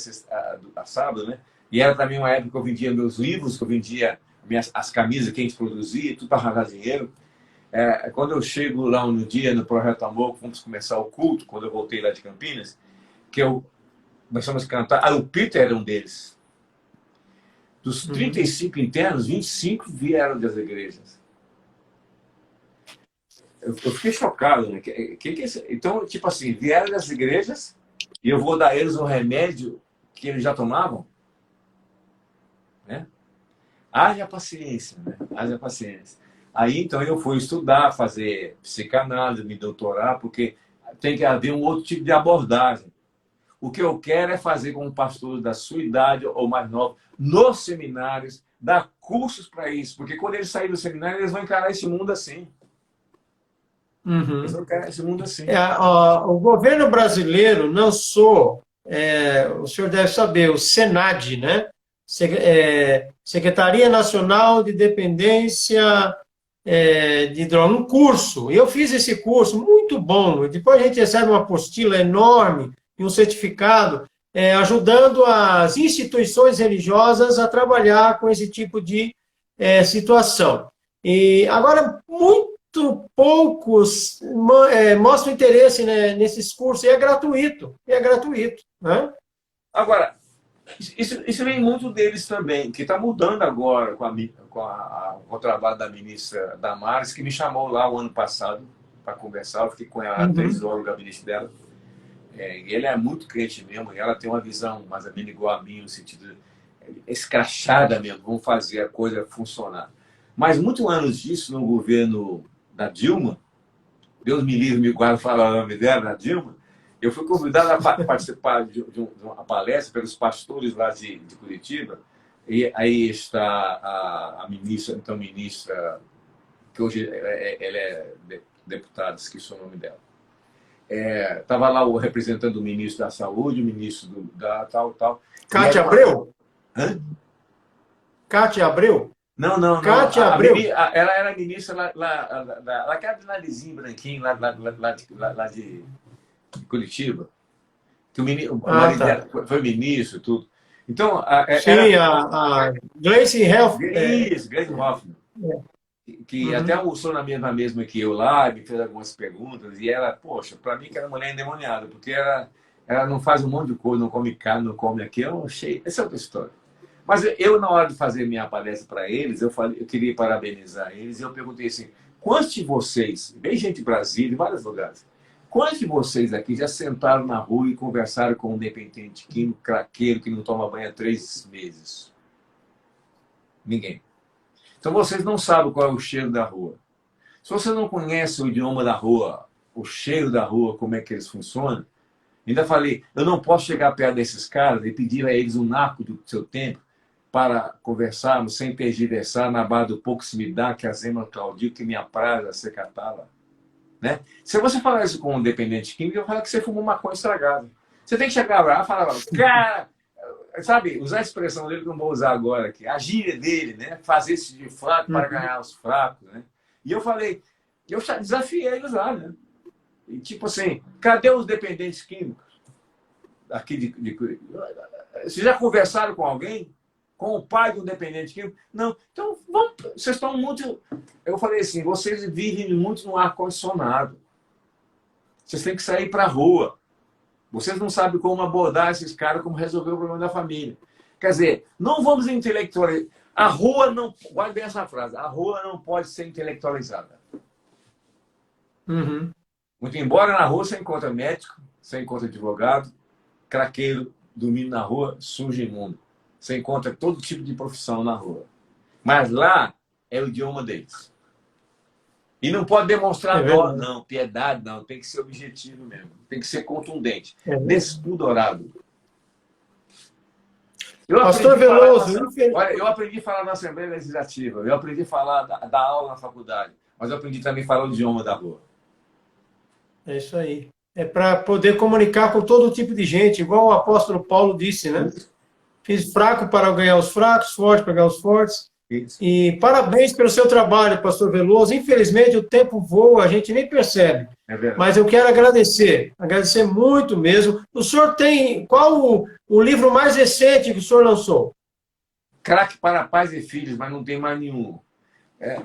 a sábado, né? E era também uma época que eu vendia meus livros, que eu vendia as camisas que a gente produzia, tudo para arranjar dinheiro. Quando eu chego lá no dia, no Projeto Amor, vamos começar o culto, quando eu voltei lá de Campinas, começamos a cantar. O Peter era um deles. Dos 35 internos, 25 vieram das igrejas. Eu fiquei chocado, né? Então, tipo assim, vieram das igrejas e eu vou dar a eles um remédio que eles já tomavam? Né? Haja paciência, né? Haja paciência. Aí, então, eu fui estudar, fazer psicanálise, me doutorar, porque tem que haver um outro tipo de abordagem. O que eu quero é fazer com um pastor da sua idade ou mais novo, nos seminários, dar cursos para isso. Porque quando eles saírem do seminário, eles vão encarar esse mundo assim. Eles vão encarar esse mundo assim. O governo brasileiro lançou, o senhor deve saber, o SENAD, né? Secretaria Nacional de Dependência de Droga, um curso. Eu fiz esse curso, muito bom. Depois a gente recebe uma apostila enorme e um certificado, ajudando as instituições religiosas a trabalhar com esse tipo de situação. E agora, muito poucos mostram interesse, né, nesses cursos, e é gratuito. Né? Agora, isso vem muito deles também, que está mudando agora com o trabalho da ministra Damares, que me chamou lá o ano passado para conversar. Eu fiquei com ela 3 horas no gabinete dela. E ele é muito crente mesmo, e ela tem uma visão mais ou menos igual a mim, no sentido escrachada mesmo, vamos fazer a coisa funcionar. Mas muitos anos disso no governo da Dilma, Deus me livre, me guarde, fala o nome dela, da Dilma, Eu fui convidado a participar de uma palestra pelos pastores lá de Curitiba. E aí está a ministra, então ministra, que hoje ela é deputada, esqueci o nome dela. Estava lá o representante do ministro da Saúde, o ministro da tal. Cátia Abreu? Hã? Cátia Abreu? Não, não, não. Cátia Abreu? Ela era ministra lá que era de narizinho branquinho, lá de Curitiba. Que o marido dela foi ministro, tudo. Então, sim, a Gleice Hoffmann. Isso, Gleice Hoffmann. Que até almoçou na mesma que eu lá, me fez algumas perguntas, e ela, poxa, para mim que era mulher endemoniada, porque ela não faz um monte de coisa, não come carne, não come aquilo, eu achei, essa é outra história. Mas eu, na hora de fazer minha palestra para eles, eu queria parabenizar eles, e eu perguntei assim, quantos de vocês, bem gente de Brasília, em vários lugares, quantos de vocês aqui já sentaram na rua e conversaram com um dependente químico, craqueiro, que não toma banho há 3 meses? Ninguém. Então, vocês não sabem qual é o cheiro da rua. Se você não conhece o idioma da rua, o cheiro da rua, como é que eles funcionam, ainda falei, eu não posso chegar perto desses caras e pedir a eles um naco do seu tempo para conversarmos sem tergiversar na base do pouco se me dá, que a Zema Claudio, que me apraz a ser catala. Né? Se você falar isso com um dependente químico, eu falo que você fumou maconha estragada. Você tem que chegar lá e falar, cara, sabe, usar a expressão dele que eu não vou usar agora aqui, a gíria dele, né? Fazer-se de fraco para ganhar os fracos. Né? E eu falei, eu desafiei eles lá, né? E tipo assim, cadê os dependentes químicos? Aqui vocês já conversaram com alguém? Com o pai de um dependente químico? Não. Então, vocês estão muito... Eu falei assim, vocês vivem muito no ar-condicionado. Vocês têm que sair para a rua. Vocês não sabem como abordar esses caras, como resolver o problema da família. Quer dizer, não vamos intelectualizar. A rua não... Guarde bem essa frase. A rua não pode ser intelectualizada. Uhum. Muito embora na rua você encontra médico, você encontra advogado, craqueiro, dormindo na rua, sujo e imundo. Você encontra todo tipo de profissão na rua. Mas lá é o idioma deles. E não pode demonstrar dó, não, piedade, não. Tem que ser objetivo mesmo. Tem que ser contundente. Despudorado. Pastor Veloso, olha, eu aprendi a falar na Assembleia Legislativa. Eu aprendi a falar da aula na faculdade. Mas eu aprendi também a falar o idioma da rua. É isso aí. É para poder comunicar com todo tipo de gente, igual o apóstolo Paulo disse, né? Fiz fraco para ganhar os fracos, forte para ganhar os fortes. Isso. E parabéns pelo seu trabalho, pastor Veloso. Infelizmente, o tempo voa, a gente nem percebe. É verdade. Mas eu quero agradecer muito mesmo. O senhor tem... Qual o livro mais recente que o senhor lançou? Craque para Pais e Filhos, mas não tem mais nenhum.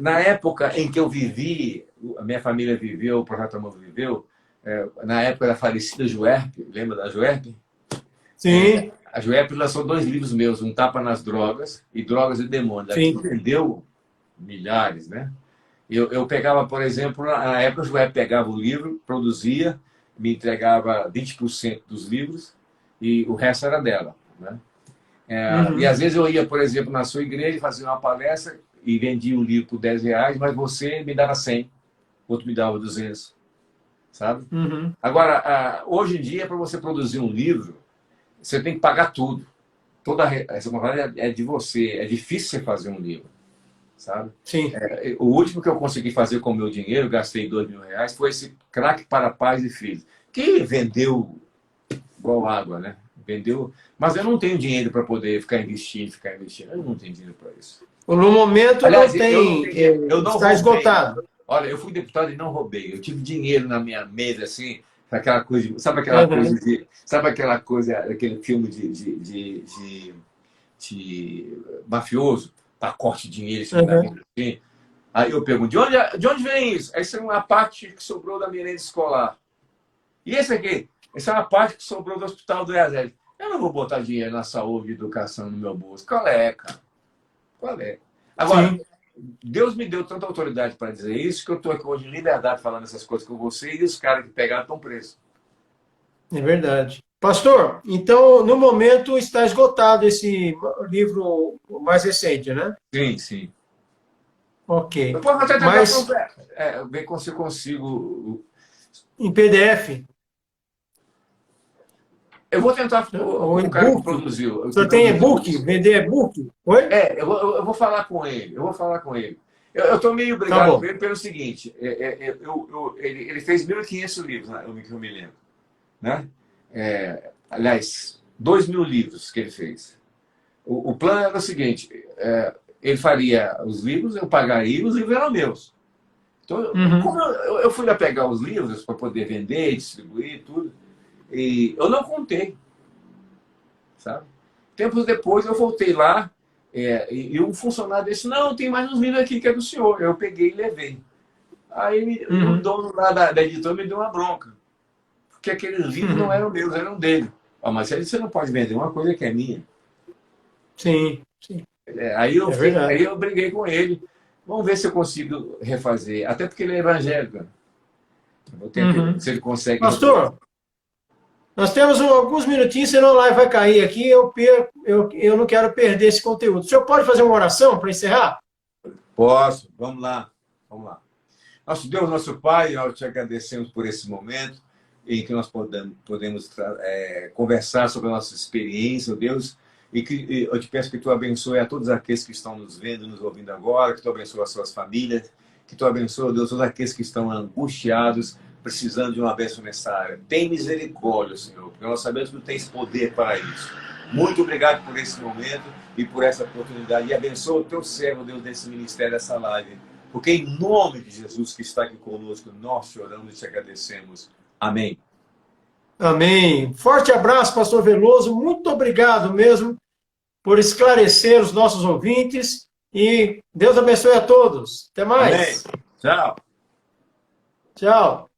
Na época em que eu vivi, a minha família viveu, o Projeto Amor viveu, na época da falecida Juerp, lembra da Juerp? Sim. A Juerp lançou 2 livros meus, Um Tapa nas Drogas e Drogas e Demônios. Aqui vendeu milhares, né? Eu pegava, por exemplo, na época a Juerp pegava o livro, produzia, me entregava 20% dos livros e o resto era dela, né? E às vezes eu ia, por exemplo, na sua igreja, fazia uma palestra e vendia um livro por R$10, mas você me dava 100, outro me dava 200, sabe? Agora, hoje em dia, para você produzir um livro, você tem que pagar tudo. Essa morada é de você. É difícil você fazer um livro, sabe? Sim. O último que eu consegui fazer com o meu dinheiro, gastei R$2.000, foi esse Craque para Pais e Filhos, que vendeu igual água, né? Vendeu, mas eu não tenho dinheiro para poder ficar investindo. Eu não tenho dinheiro para isso. No momento, aliás, não tem. Eu não está roubei. Esgotado. Olha, eu fui deputado e não roubei. Eu tive dinheiro na minha mesa, assim, aquela coisa, sabe aquela coisa de, sabe aquela coisa, aquele filme de mafioso, pacote de dinheiro, assim. Aí eu pergunto, de onde vem isso? Essa é uma parte que sobrou da merenda escolar. E esse aqui? Essa é uma parte que sobrou do hospital do Exército. Eu não vou botar dinheiro na saúde e educação no meu bolso. Qual é, cara? Qual é? Agora, sim, Deus me deu tanta autoridade para dizer isso que eu estou aqui hoje em liberdade falando essas coisas com você e os caras que pegaram estão presos. É verdade. Pastor, então, no momento está esgotado esse livro mais recente, né? Sim, sim. Ok. Eu posso até tentar ver se eu consigo... Em PDF? Eu vou tentar O o cara que e-book. produziu. O senhor tem e-book? Vender e-book? Oi? Eu vou falar com ele. Eu vou falar com ele. Eu estou meio Tá obrigado bom. com ele pelo seguinte: ele fez 1.500 livros, né, que eu me lembro. Né? Aliás, 2.000 livros que ele fez. O plano era o seguinte: ele faria os livros, eu pagaria, os livros eram meus. Então, Uhum. como eu fui lá pegar os livros para poder vender, distribuir, tudo, e eu não contei, sabe? Tempos depois eu voltei lá, e um funcionário disse, não, tem mais uns livros aqui que é do senhor. Eu peguei e levei. Aí o Uhum. dono lá da editora me deu uma bronca, porque aqueles livros não Uhum. eram meus, eram dele. Mas aí você não pode vender uma coisa que é minha. Sim, sim. É Aí verdade. eu briguei com ele. Vamos ver se eu consigo refazer. Até porque ele é evangélico. Eu vou tentar, Uhum. se ele consegue refazer. Pastor, nós temos alguns minutinhos, senão a live vai cair aqui. Eu não quero perder esse conteúdo. O senhor pode fazer uma oração para encerrar? Posso, vamos lá. Vamos lá. Nosso Deus, nosso Pai, nós te agradecemos por esse momento em que nós podemos conversar sobre a nossa experiência, Deus, e eu te peço que tu abençoe a todos aqueles que estão nos vendo, nos ouvindo agora, que tu abençoe as suas famílias, que tu abençoe, Deus, todos aqueles que estão angustiados, precisando de uma bênção nessa área. Tem misericórdia, Senhor, porque nós sabemos que tu tens poder para isso. Muito obrigado por esse momento e por essa oportunidade. E abençoa o teu servo, Deus, nesse ministério, dessa live. Porque em nome de Jesus que está aqui conosco, nós choramos e te agradecemos. Amém. Amém. Forte abraço, pastor Veloso. Muito obrigado mesmo por esclarecer os nossos ouvintes. E Deus abençoe a todos. Até Amém. mais. Tchau. Tchau.